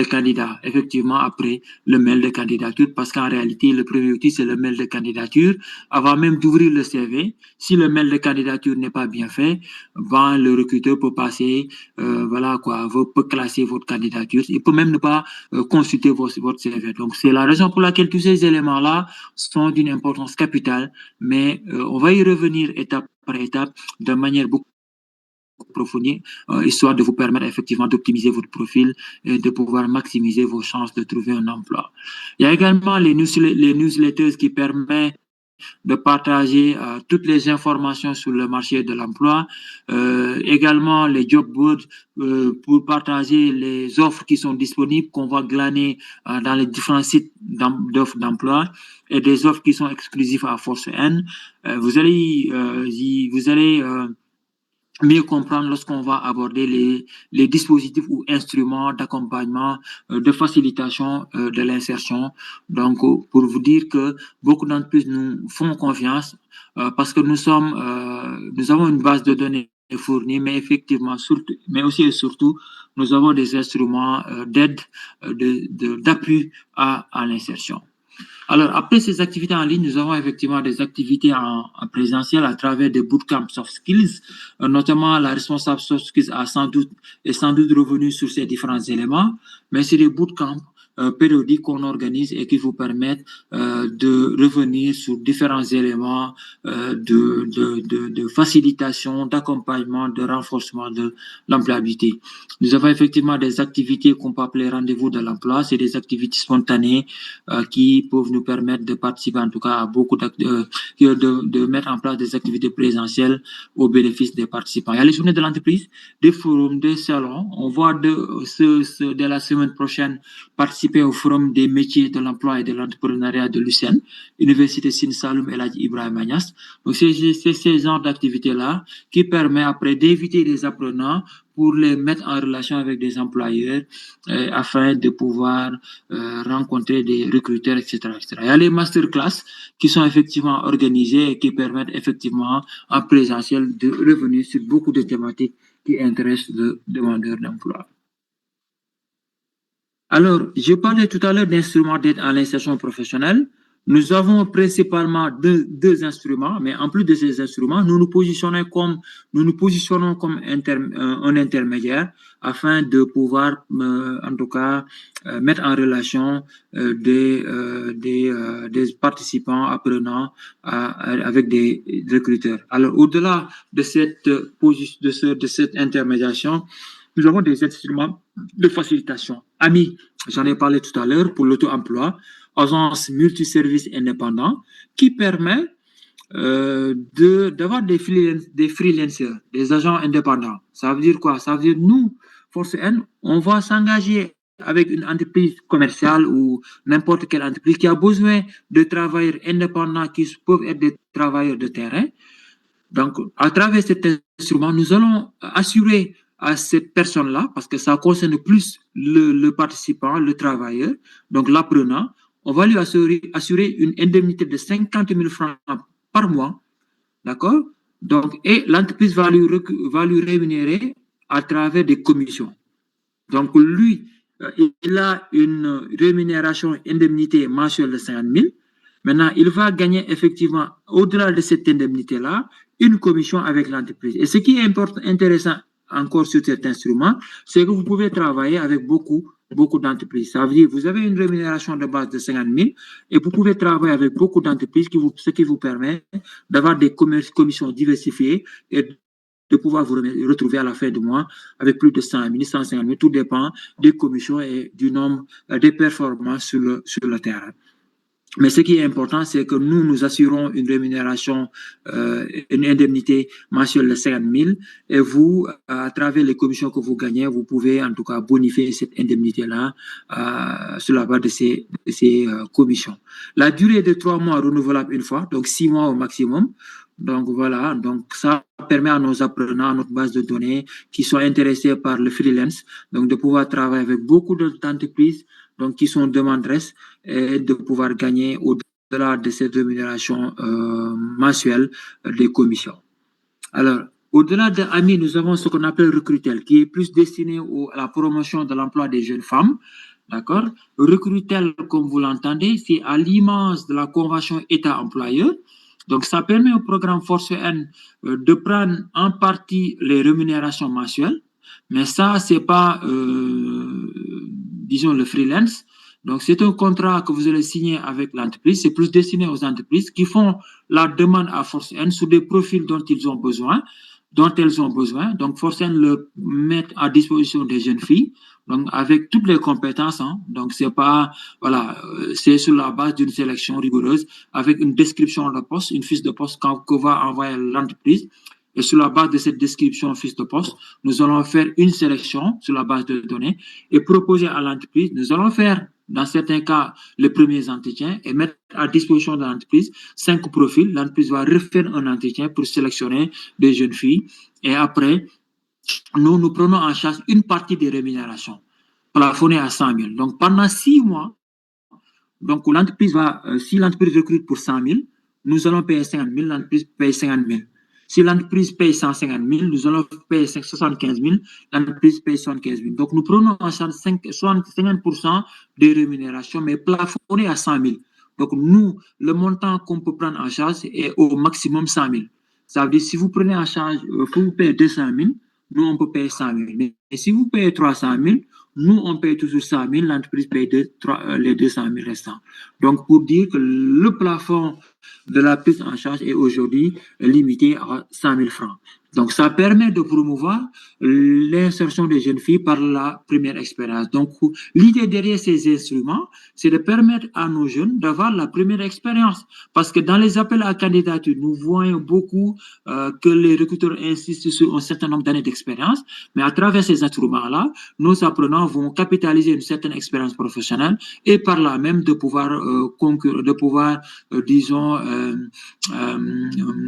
candidat. Effectivement, après le mail de candidature, parce qu'en réalité, le premier outil, c'est le mail de candidature. Avant même d'ouvrir le CV, si le mail de candidature n'est pas bien fait, ben, le recruteur peut passer, voilà quoi, peut classer votre candidature. Il peut même ne pas consulter votre CV. Donc, c'est la raison pour laquelle tous ces éléments-là sont d'une importance capitale, mais on va y revenir étape par étape de manière beaucoup approfondie, histoire de vous permettre effectivement d'optimiser votre profil et de pouvoir maximiser vos chances de trouver un emploi. Il y a également les newsletters qui permettent de partager toutes les informations sur le marché de l'emploi, également les job boards pour partager les offres qui sont disponibles, qu'on va glaner dans les différents sites d'offres d'emploi et des offres qui sont exclusives à Force N. Vous allez mieux comprendre lorsqu'on va aborder les dispositifs ou instruments d'accompagnement, de facilitation de l'insertion. Donc, pour vous dire que beaucoup d'entreprises nous font confiance parce que nous avons une base de données fournie, mais effectivement, surtout, mais aussi et surtout, nous avons des instruments d'aide, d'appui à l'insertion. Alors, après ces activités en ligne, nous avons effectivement des activités en présentiel à travers des bootcamps soft skills, notamment la responsable soft skills est sans doute revenue sur ces différents éléments, mais c'est des bootcamps périodiques qu'on organise et qui vous permettent de revenir sur différents éléments de facilitation, d'accompagnement, de renforcement de l'employabilité. Nous avons effectivement des activités qu'on peut appeler rendez-vous de l'emploi, c'est des activités spontanées qui peuvent nous permettre de participer en tout cas à beaucoup de mettre en place des activités présentielles au bénéfice des participants. Il y a les journées de l'entreprise, des forums, des salons. On va dès la semaine prochaine participer au forum des métiers de l'emploi et de l'entrepreneuriat de l'UCN, Université Sine Saloum El Hadji Ibrahima Niass. Donc c'est ces genres d'activités-là qui permet après d'inviter les apprenants pour les mettre en relation avec des employeurs afin de pouvoir rencontrer des recruteurs, etc., etc. Il y a les masterclass qui sont effectivement organisés et qui permettent effectivement en présentiel de revenir sur beaucoup de thématiques qui intéressent le demandeur d'emploi. Alors, je parlais tout à l'heure d'instruments d'aide à l'insertion professionnelle. Nous avons principalement deux instruments, mais en plus de ces instruments, nous nous positionnons comme un intermédiaire afin de pouvoir, en tout cas, mettre en relation des participants apprenants avec des recruteurs. Alors, au-delà de cette intermédiation, nous avons des instruments de facilitation. AMI, j'en ai parlé tout à l'heure pour l'auto-emploi, agence multiservice indépendant, qui permet d'avoir des freelancers, des agents indépendants. Ça veut dire quoi? Ça veut dire nous, Force N, on va s'engager avec une entreprise commerciale ou n'importe quelle entreprise qui a besoin de travailleurs indépendants qui peuvent être des travailleurs de terrain. Donc, à travers cet instrument, nous allons assurer à cette personne-là, parce que ça concerne plus le participant, le travailleur, donc l'apprenant, on va lui assurer une indemnité de 50 000 francs par mois, d'accord? Donc, et l'entreprise va lui rémunérer à travers des commissions. Donc, lui, il a une rémunération indemnité mensuelle de 50 000. Maintenant, il va gagner effectivement, au-delà de cette indemnité-là, une commission avec l'entreprise. Et ce qui est intéressant encore sur cet instrument, c'est que vous pouvez travailler avec beaucoup d'entreprises. Ça veut dire que vous avez une rémunération de base de 50 000 et vous pouvez travailler avec beaucoup d'entreprises, ce qui vous permet d'avoir des commissions diversifiées et de pouvoir vous retrouver à la fin du mois avec plus de 100 000, 150 000. Tout dépend des commissions et du nombre des performances sur le terrain. Mais ce qui est important, c'est que nous assurons une rémunération, une indemnité mensuelle de 50 000 et vous, à travers les commissions que vous gagnez, vous pouvez en tout cas bonifier cette indemnité-là sur la base de ces commissions. La durée est de 3 mois renouvelable une fois, donc 6 mois au maximum. Donc voilà, donc ça permet à nos apprenants, à notre base de données qui sont intéressés par le freelance, donc de pouvoir travailler avec beaucoup d'entreprises donc qui sont demanderesses et de pouvoir gagner au-delà de cette rémunération mensuelle des commissions. Alors, au-delà de AMI, nous avons ce qu'on appelle Recrutel, qui est plus destiné à la promotion de l'emploi des jeunes femmes. D'accord? Recrutel, comme vous l'entendez, c'est à l'image de la convention État-employeur. Donc, ça permet au programme Force N de prendre en partie les rémunérations mensuelles, mais ça, c'est pas, disons, le freelance. Donc, c'est un contrat que vous allez signer avec l'entreprise. C'est plus destiné aux entreprises qui font la demande à Force N sur des profils dont elles ont besoin. Donc, Force N le met à disposition des jeunes filles, donc avec toutes les compétences. Hein. Donc, c'est pas, voilà, c'est sur la base d'une sélection rigoureuse avec une description de poste, une fiche de poste que va envoyer l'entreprise. Et sur la base de cette description fiche de poste, nous allons faire une sélection sur la base de données et proposer à l'entreprise. Nous allons faire, dans certains cas, les premiers entretiens et mettre à disposition de l'entreprise 5 profils. L'entreprise va refaire un entretien pour sélectionner des jeunes filles. Et après, nous prenons en charge une partie des rémunérations, plafonnées à 100 000. Donc, pendant 6 mois, donc l'entreprise si l'entreprise recrute pour 100 000, nous allons payer 50 000, l'entreprise paye 50 000. Si l'entreprise paye 150 000, nous allons payer 75 000, l'entreprise paye 75 000. Donc, nous prenons en charge 50% des rémunérations, mais plafonnées à 100 000. Donc, nous, le montant qu'on peut prendre en charge est au maximum 100 000. Ça veut dire, si vous prenez en charge, vous payez 200 000, nous, on peut payer 100 000. Mais si vous payez 300 000, nous, on paye toujours 100 000, l'entreprise paye les 200 000 restants. Donc, pour dire que le plafond de la prise en charge est aujourd'hui limité à 100 000 francs. Donc, ça permet de promouvoir l'insertion des jeunes filles par la première expérience. Donc, l'idée derrière ces instruments, c'est de permettre à nos jeunes d'avoir la première expérience. Parce que dans les appels à candidature, nous voyons beaucoup que les recruteurs insistent sur un certain nombre d'années d'expérience, mais à travers ces instruments-là, nos apprenants vont capitaliser une certaine expérience professionnelle et par là même de pouvoir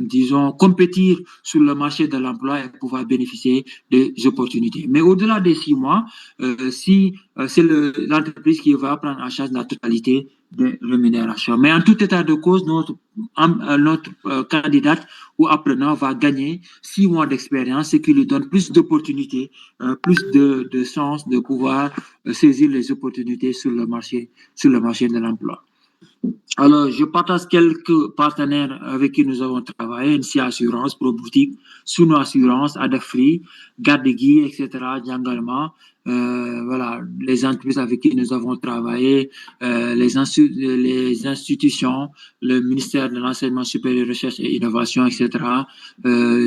disons, compétir sur le marché de l'emploi et pouvoir bénéficier des opportunités. Mais au-delà des 6 mois, si c'est l'entreprise qui va prendre en charge la totalité des rémunérations. Mais en tout état de cause, notre candidate ou apprenant va gagner 6 mois d'expérience, ce qui lui donne plus d'opportunités, plus de chance de pouvoir saisir les opportunités sur le marché de l'emploi. Alors, je partage quelques partenaires avec qui nous avons travaillé, NC Assurance, ProBoutique, Suno Assurance, Adafri, Gardegui, etc., Djangalma. Voilà, les entreprises avec qui nous avons travaillé, les institutions, le ministère de l'Enseignement supérieur, Recherche et Innovation, etc.,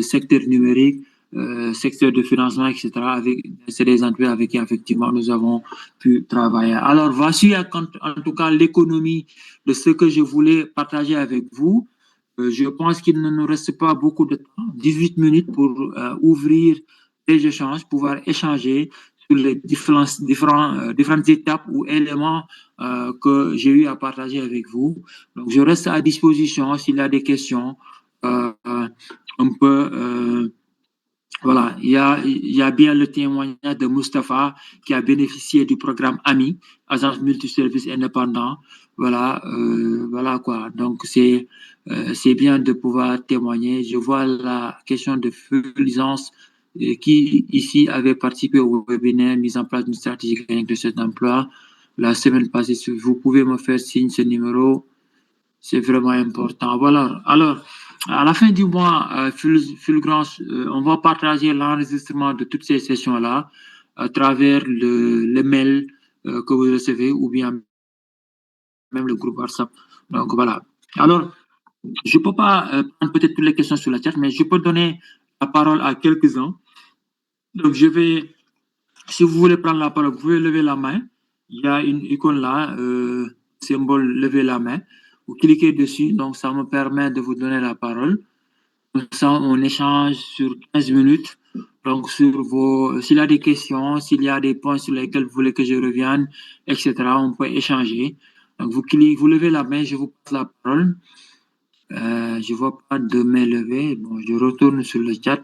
secteur numérique, secteur de financement, etc. C'est des entreprises avec qui, effectivement, nous avons pu travailler. Alors, voici en tout cas l'économie de ce que je voulais partager avec vous. Je pense qu'il ne nous reste pas beaucoup de temps, 18 minutes pour ouvrir des échanges, pouvoir échanger sur les différentes étapes ou éléments que j'ai eu à partager avec vous. Donc, je reste à disposition s'il y a des questions. On peut... Voilà, il y a bien le témoignage de Mustapha qui a bénéficié du programme AMI, Agence Multiservice Indépendant. Voilà, voilà quoi. Donc, c'est bien de pouvoir témoigner. Je vois la question de Fulgence qui, ici, avait participé au webinaire mise en place d'une stratégie gagnante de cet emploi la semaine passée. Si vous pouvez me faire signe ce numéro, c'est vraiment important. Voilà. Alors, à la fin du mois, Fulgence, on va partager l'enregistrement de toutes ces sessions-là à travers le mail que vous recevez ou bien même le groupe WhatsApp. Donc, voilà. Alors, je ne peux pas prendre peut-être toutes les questions sur la chat, mais je peux donner la parole à quelques-uns. Donc, si vous voulez prendre la parole, vous pouvez lever la main. Il y a une icône là, symbole lever la main. Vous cliquez dessus, donc ça me permet de vous donner la parole. Ça, on échange sur 15 minutes. Donc, s'il y a des questions, s'il y a des points sur lesquels vous voulez que je revienne, etc., on peut échanger. Donc, vous levez la main, je vous passe la parole. Je ne vois pas de main levée. Bon, je retourne sur le chat.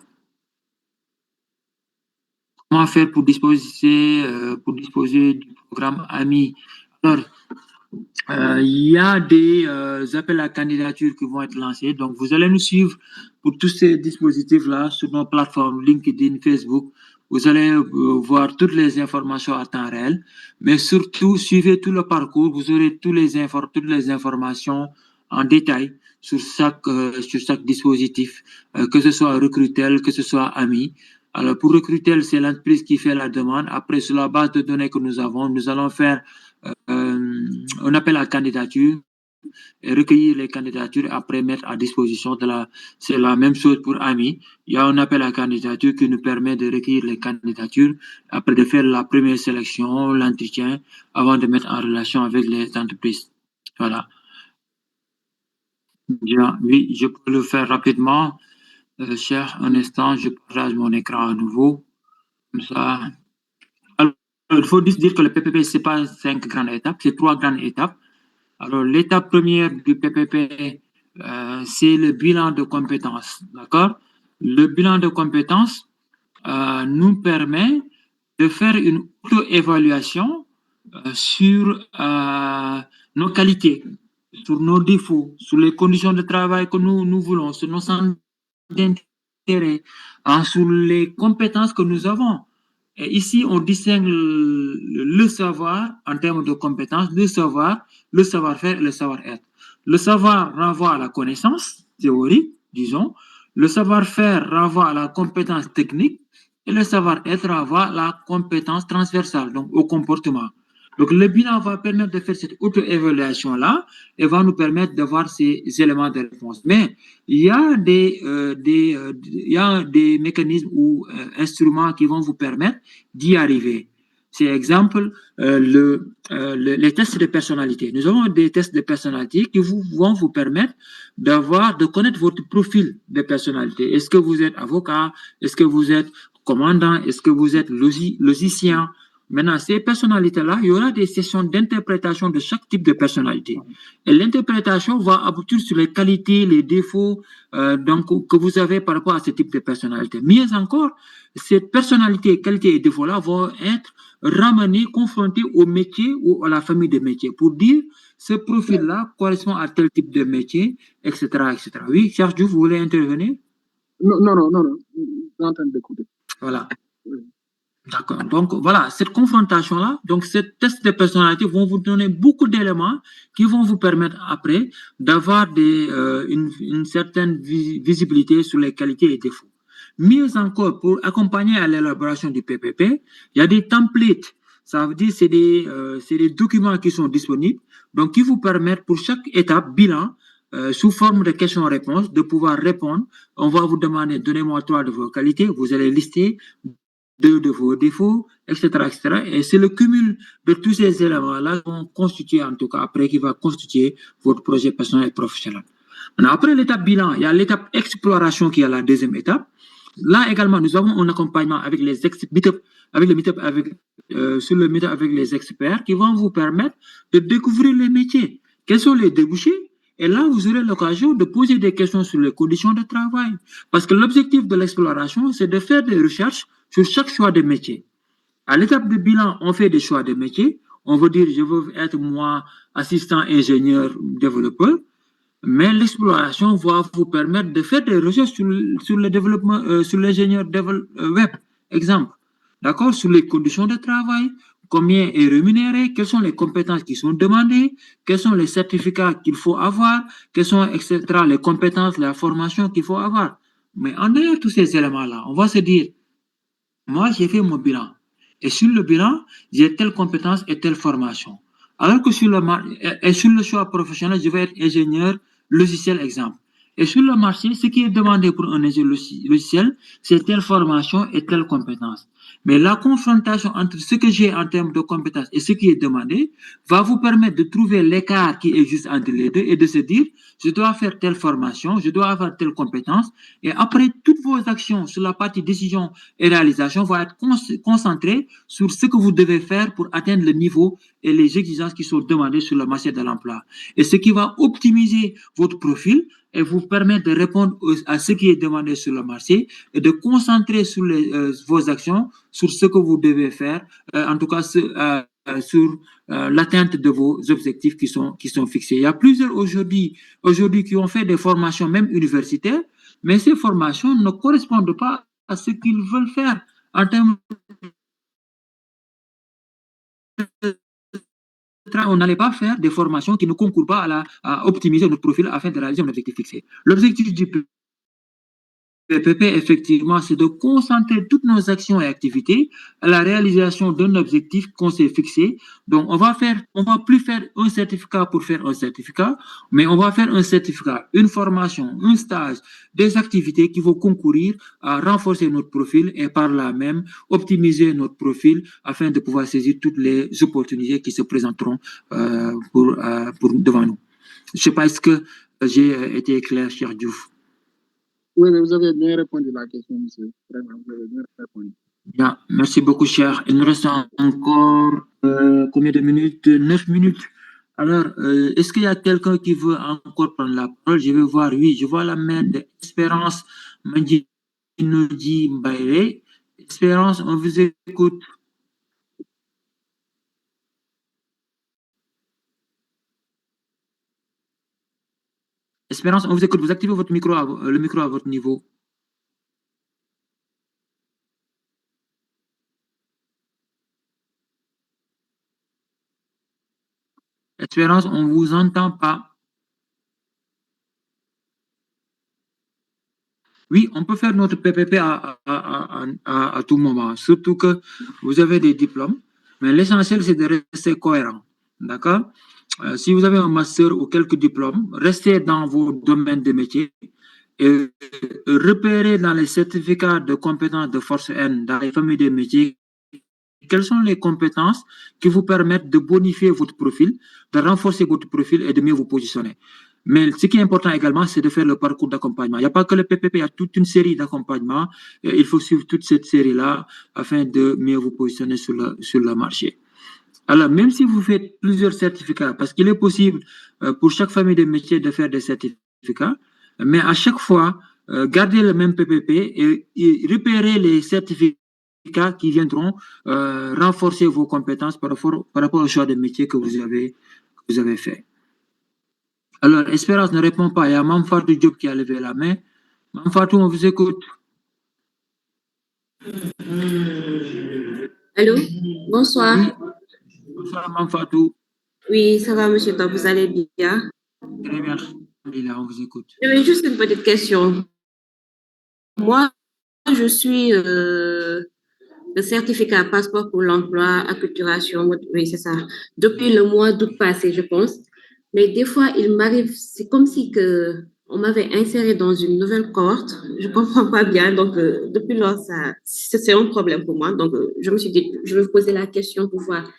Comment faire pour disposer du programme AMI? Alors, il y a des appels à candidature qui vont être lancés. Donc, vous allez nous suivre pour tous ces dispositifs-là sur nos plateformes LinkedIn, Facebook. Vous allez voir toutes les informations à temps réel. Mais surtout, suivez tout le parcours. Vous aurez toutes les informations en détail sur chaque dispositif, que ce soit Recrutel, que ce soit AMI. Alors, pour Recrutel, c'est l'entreprise qui fait la demande. Après, sur la base de données que nous avons, nous allons faire un appel à candidature et recueillir les candidatures et après mettre à disposition c'est la même chose pour AMI. Il y a un appel à candidature qui nous permet de recueillir les candidatures, après de faire la première sélection, l'entretien, avant de mettre en relation avec les entreprises. Voilà. Bien, oui, je peux le faire rapidement. Cher, un instant, je partage mon écran à nouveau. Comme ça. Alors, il faut juste dire que le PPP, ce n'est pas 5 grandes étapes, c'est 3 grandes étapes. Alors, l'étape première du PPP, c'est le bilan de compétences. D'accord? Le bilan de compétences nous permet de faire une auto-évaluation sur nos qualités, sur nos défauts, sur les conditions de travail que nous voulons, sur nos centres d'intérêt. sur les compétences que nous avons. Et ici, on distingue le savoir en termes de compétences, le savoir-faire et le savoir-être. Le savoir renvoie à la connaissance théorique, disons. Le savoir-faire renvoie à la compétence technique et le savoir-être renvoie à la compétence transversale, donc au comportement. Donc, le bilan va permettre de faire cette auto-évaluation-là et va nous permettre d'avoir ces éléments de réponse. Mais il y a il y a des mécanismes ou instruments qui vont vous permettre d'y arriver. C'est exemple les tests de personnalité. Nous avons des tests de personnalité qui vont vous permettre de connaître votre profil de personnalité. Est-ce que vous êtes avocat? Est-ce que vous êtes commandant? Est-ce que vous êtes logicien? Maintenant, ces personnalités-là, il y aura des sessions d'interprétation de chaque type de personnalité. Et l'interprétation va aboutir sur les qualités, les défauts donc, que vous avez par rapport à ce type de personnalité. Mieux encore, ces personnalités, qualités et défauts-là vont être ramenés, confrontés au métier ou à la famille de métiers pour dire ce profil-là correspond à tel type de métier, etc. etc. Oui, Charles Diouf, vous voulez intervenir? Non, je suis en train d'écouter. Voilà. D'accord. Donc, voilà, cette confrontation-là, donc, ces tests de personnalité vont vous donner beaucoup d'éléments qui vont vous permettre après d'avoir une certaine visibilité sur les qualités et défauts. Mieux encore, pour accompagner à l'élaboration du PPP, il y a des templates. Ça veut dire c'est des documents qui sont disponibles, donc qui vous permettent pour chaque étape bilan, sous forme de questions-réponses, de pouvoir répondre. On va vous demander, donnez-moi 3 de vos qualités, vous allez lister 2 de vos défauts, etc., etc. Et c'est le cumul de tous ces éléments-là qui vont constituer, en tout cas, après, qui va constituer votre projet personnel et professionnel. Maintenant, après l'étape bilan, il y a l'étape exploration qui est la deuxième étape. Là également, nous avons un accompagnement avec les sur le meetup avec les experts qui vont vous permettre de découvrir les métiers. Quels sont les débouchés? Et là, vous aurez l'occasion de poser des questions sur les conditions de travail. Parce que l'objectif de l'exploration, c'est de faire des recherches sur chaque choix de métier. À l'étape de bilan, on fait des choix de métier. On veut dire, je veux être moi assistant ingénieur développeur. Mais l'exploration va vous permettre de faire des recherches sur le développement, sur l'ingénieur web, exemple. D'accord? Sur les conditions de travail, combien est rémunéré, quelles sont les compétences qui sont demandées, quels sont les certificats qu'il faut avoir, quelles sont, etc., les compétences, la formation qu'il faut avoir. Mais en dehors de tous ces éléments-là, on va se dire, moi, j'ai fait mon bilan. Et sur le bilan, j'ai telle compétence et telle formation. Alors que sur le choix professionnel, je vais être ingénieur logiciel, exemple. Et sur le marché, ce qui est demandé pour un ingénieur logiciel, c'est telle formation et telle compétence. Mais la confrontation entre ce que j'ai en termes de compétences et ce qui est demandé va vous permettre de trouver l'écart qui existe entre les deux et de se dire, je dois faire telle formation, je dois avoir telle compétence. Et après, toutes vos actions sur la partie décision et réalisation vont être concentrées sur ce que vous devez faire pour atteindre le niveau et les exigences qui sont demandées sur le marché de l'emploi. Et ce qui va optimiser votre profil et vous permettre de répondre à ce qui est demandé sur le marché et de concentrer sur vos actions, sur ce que vous devez faire, en tout cas sur l'atteinte de vos objectifs qui sont fixés. Il y a plusieurs aujourd'hui qui ont fait des formations même universitaires, mais ces formations ne correspondent pas à ce qu'ils veulent faire en termes de on n'allait pas faire des formations qui ne concourent pas à optimiser notre profil afin de réaliser un objectif fixé. L'objectif du PPP, effectivement, c'est de concentrer toutes nos actions et activités à la réalisation d'un objectif qu'on s'est fixé. Donc, on va plus faire un certificat pour faire un certificat, mais on va faire un certificat, une formation, un stage, des activités qui vont concourir à renforcer notre profil et par là même optimiser notre profil afin de pouvoir saisir toutes les opportunités qui se présenteront pour devant nous. Je ne sais pas, est-ce que j'ai été clair, cher Diouf? Oui, mais vous avez bien répondu à la question, monsieur. Vraiment, vous avez bien répondu. Bien, merci beaucoup, cher. Il nous reste encore combien de minutes? 9 minutes. Alors, est-ce qu'il y a quelqu'un qui veut encore prendre la parole? Je vais voir, oui, je vois la main d'Espérance Mandinoudi Mbaye. Espérance, on vous écoute. Espérance, on vous écoute. Vous activez votre micro, le micro à votre niveau. Espérance, on ne vous entend pas. Oui, on peut faire notre PPP à tout moment, surtout que vous avez des diplômes, mais l'essentiel, c'est de rester cohérent. D'accord? Si vous avez un master ou quelques diplômes, restez dans vos domaines de métier et repérez dans les certificats de compétences de force N, dans les familles de métiers, quelles sont les compétences qui vous permettent de bonifier votre profil, de renforcer votre profil et de mieux vous positionner. Mais ce qui est important également, c'est de faire le parcours d'accompagnement. Il n'y a pas que le PPP, il y a toute une série d'accompagnements. Il faut suivre toute cette série-là afin de mieux vous positionner sur le marché. Alors, même si vous faites plusieurs certificats, parce qu'il est possible pour chaque famille de métiers de faire des certificats, mais à chaque fois, gardez le même PPP et repérez les certificats qui viendront renforcer vos compétences par rapport au choix de métier que vous avez fait. Alors, Espérance ne répond pas. Il y a Mamfatou Diop qui a levé la main. Mamfatou, on vous écoute. Allô, bonsoir. Oui. Bonsoir, Mamfatou. Oui, ça va, monsieur Top, vous allez bien? Très bien, on vous écoute. J'avais juste une petite question. Moi, je suis le certificat passeport pour l'emploi, acculturation, oui, c'est ça, depuis le mois d'août passé, je pense. Mais des fois, il m'arrive, c'est comme si que on m'avait inséré dans une nouvelle cohorte. Je comprends pas bien, donc depuis lors, c'est un problème pour moi. Donc, je me suis dit, je vais vous poser la question pour voir,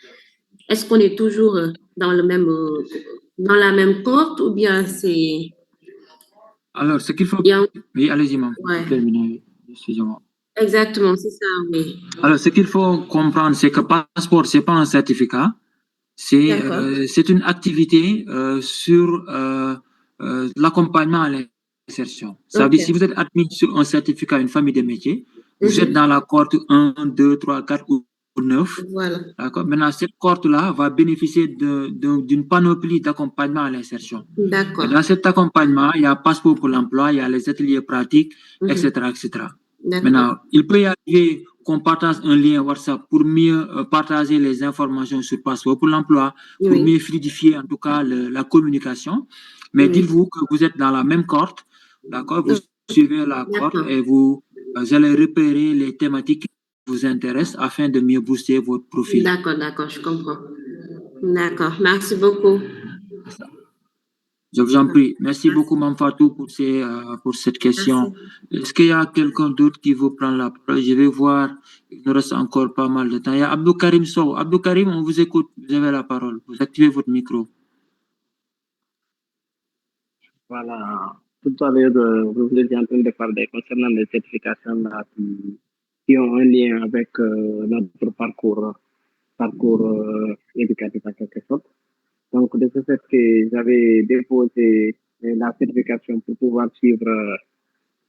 est-ce qu'on est toujours dans dans la même cohorte ou bien c'est... Alors, ce qu'il faut... Oui, allez-y, maman. Ouais. Terminez. Excusez-moi. Exactement, c'est ça, oui. Alors, ce qu'il faut comprendre, c'est que passeport, c'est pas un certificat. C'est une activité sur l'accompagnement à l'insertion. Ça veut dire, si vous êtes admis sur un certificat, une famille de métiers, vous êtes dans la cohorte 1, 2, 3, 4 ou 9. Voilà. D'accord. Maintenant, cette cohorte-là va bénéficier d'une panoplie d'accompagnement à l'insertion. D'accord. Et dans cet accompagnement, il y a passeport pour l'emploi, il y a les ateliers pratiques, etc., etc. Maintenant, il peut y arriver qu'on partage un lien WhatsApp pour mieux partager les informations sur passeport pour l'emploi, pour mieux fluidifier en tout cas la communication. Mais dites-vous que vous êtes dans la même cohorte, d'accord? Vous suivez la cohorte et vous allez repérer les thématiques qui vous intéressent afin de mieux booster votre profil. D'accord, je comprends. D'accord, merci beaucoup. Je vous en prie. Merci beaucoup, Mme Fatou, pour cette question. Est-ce qu'il y a quelqu'un d'autre qui veut prendre la parole? Je vais voir. Il nous reste encore pas mal de temps. Il y a Abdou Karim Sow. Abdou Karim, on vous écoute. Vous avez la parole. Vous activez votre micro. Voilà. Tout à l'heure, vous étiez en train de parler concernant les certifications là, qui ont un lien avec notre parcours éducatif en quelque sorte. Donc, de ce fait que j'avais déposé la certification pour pouvoir suivre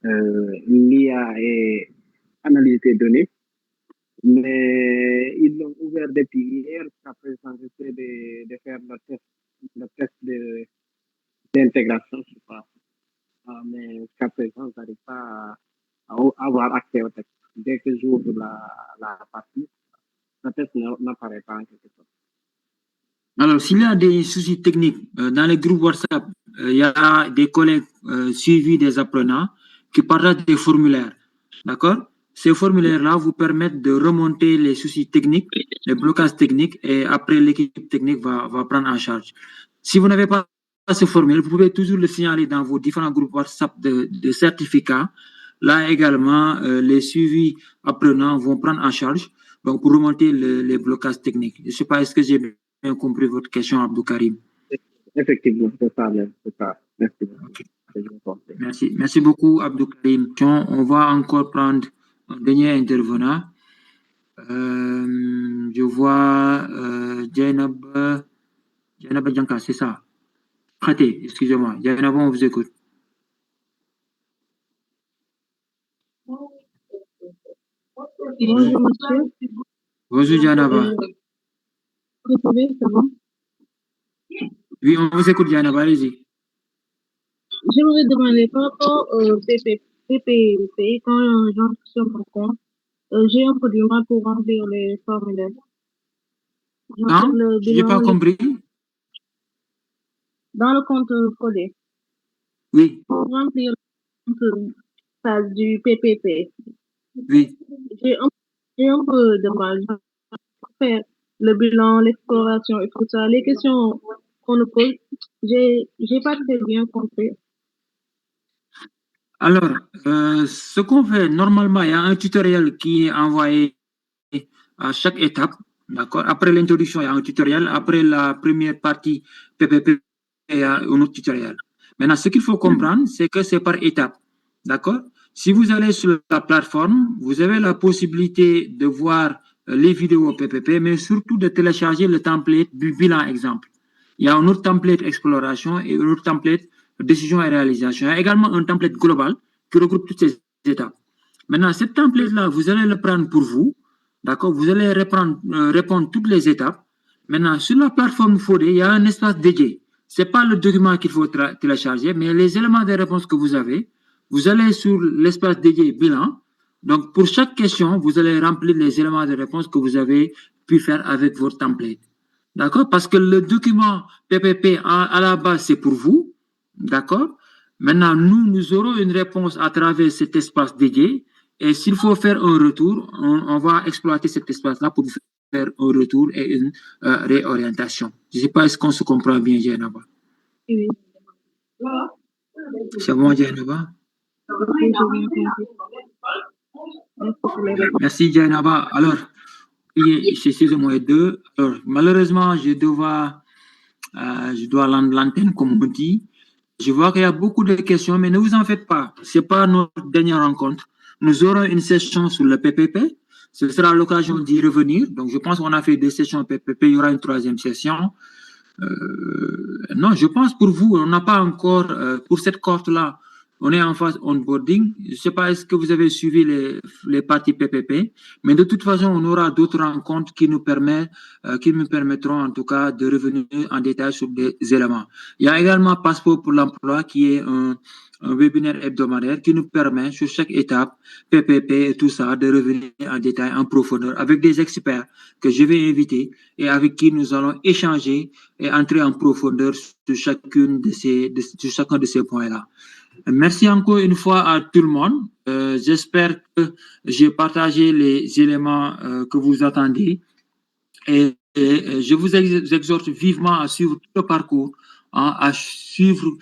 l'IA et analyser les données. Mais ils l'ont ouvert depuis hier. Après, j'essaie de faire le test d'intégration, je sais pas. Mais jusqu'à présent, je n'arrive pas à avoir accès au texte. Dès que j'ouvre la partie, le texte n'apparaît pas en quelque sorte. Alors, s'il y a des soucis techniques, dans les groupes WhatsApp, il y a des collègues suivis des apprenants qui partagent des formulaires. D'accord? Ces formulaires-là vous permettent de remonter les soucis techniques, les blocages techniques, et après, l'équipe technique va prendre en charge. Si vous n'avez pas ce formulaire, vous pouvez toujours le signaler dans vos différents groupes WhatsApp de certificats. Là également, les suivis apprenants vont prendre en charge donc, pour remonter les blocages techniques. Je ne sais pas, est-ce que j'ai bien compris votre question, Abdou Karim? Effectivement, c'est ça. Merci. Okay. Merci beaucoup, Abdou Karim. On va encore prendre un dernier intervenant. Je vois Jainab Djanka, c'est ça. Praté, excusez-moi. Jainab, on vous écoute. Bonjour, monsieur. Bonjour, Jainaba. Vous pouvez, ça va? Oui, on vous écoute, Jainaba, allez-y. J'aimerais demander par rapport au PPP, quand j'en pourquoi, j'ai un peu du mal pour remplir les formulaires. Non, je n'ai pas compris. dans le compte codé, Oui, pour remplir le compte phase du PPP, oui. j'ai un peu de mal à faire le bilan, l'exploration et tout ça. Les questions qu'on nous pose, j'ai pas très bien compris. Alors, ce qu'on fait normalement, il y a un tutoriel qui est envoyé à chaque étape, d'accord? Après l'introduction, il y a un tutoriel. Après la première partie PPP, il y a un autre tutoriel. Maintenant, ce qu'il faut comprendre, c'est que c'est par étape, d'accord? Si vous allez sur la plateforme, vous avez la possibilité de voir les vidéos PPP, mais surtout de télécharger le template du bilan exemple. Il y a un autre template exploration et un autre template décision et réalisation. Il y a également un template global qui regroupe toutes ces étapes. Maintenant, ce template-là, vous allez le prendre pour vous, d'accord? Vous allez répondre toutes les étapes. Maintenant, sur la plateforme Fodé, il y a un espace dédié. Ce n'est pas le document qu'il faut télécharger, mais les éléments de réponse que vous avez, vous allez sur l'espace dédié bilan. Donc, pour chaque question, vous allez remplir les éléments de réponse que vous avez pu faire avec votre template. D'accord? Parce que le document PPP, à la base, c'est pour vous. D'accord? Maintenant, nous aurons une réponse à travers cet espace dédié. Et s'il faut faire un retour, on va exploiter cet espace-là pour faire un retour et une réorientation. Je ne sais pas, est-ce qu'on se comprend bien, Jainaba? Oui. C'est bon, Jainaba? Merci, Jainaba. Alors, c'est moi deux. Alors, malheureusement, je dois rendre l'antenne, comme on dit. Je vois qu'il y a beaucoup de questions, mais ne vous en faites pas. Ce n'est pas notre dernière rencontre. Nous aurons une session sur le PPP. Ce sera l'occasion d'y revenir. Donc, je pense qu'on a fait 2 sessions PPP. Il y aura une 3e session. Non, je pense pour vous, on n'a pas encore, pour cette cohorte-là, on est en phase onboarding. Je ne sais pas, est-ce que vous avez suivi les parties PPP, mais de toute façon, on aura d'autres rencontres qui nous permettront en tout cas de revenir en détail sur des éléments. Il y a également Passeport pour l'emploi qui est un webinaire hebdomadaire qui nous permet sur chaque étape, PPP et tout ça, de revenir en détail, en profondeur, avec des experts que je vais inviter et avec qui nous allons échanger et entrer en profondeur sur chacun de ces points-là. Merci encore une fois à tout le monde. J'espère que j'ai partagé les éléments que vous attendez et je vous exhorte vivement à suivre tout le parcours, à suivre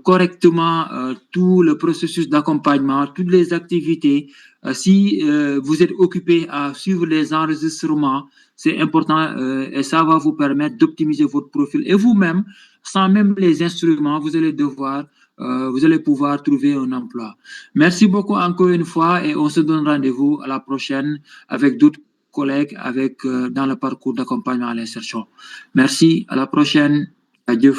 correctement tout le processus d'accompagnement, toutes les activités. Si vous êtes occupé à suivre les enregistrements, c'est important et ça va vous permettre d'optimiser votre profil. Et vous-même, sans même les instruments, vous allez pouvoir trouver un emploi. Merci beaucoup encore une fois et on se donne rendez-vous à la prochaine avec d'autres collègues dans le parcours d'accompagnement à l'insertion. Merci, à la prochaine. Adieu.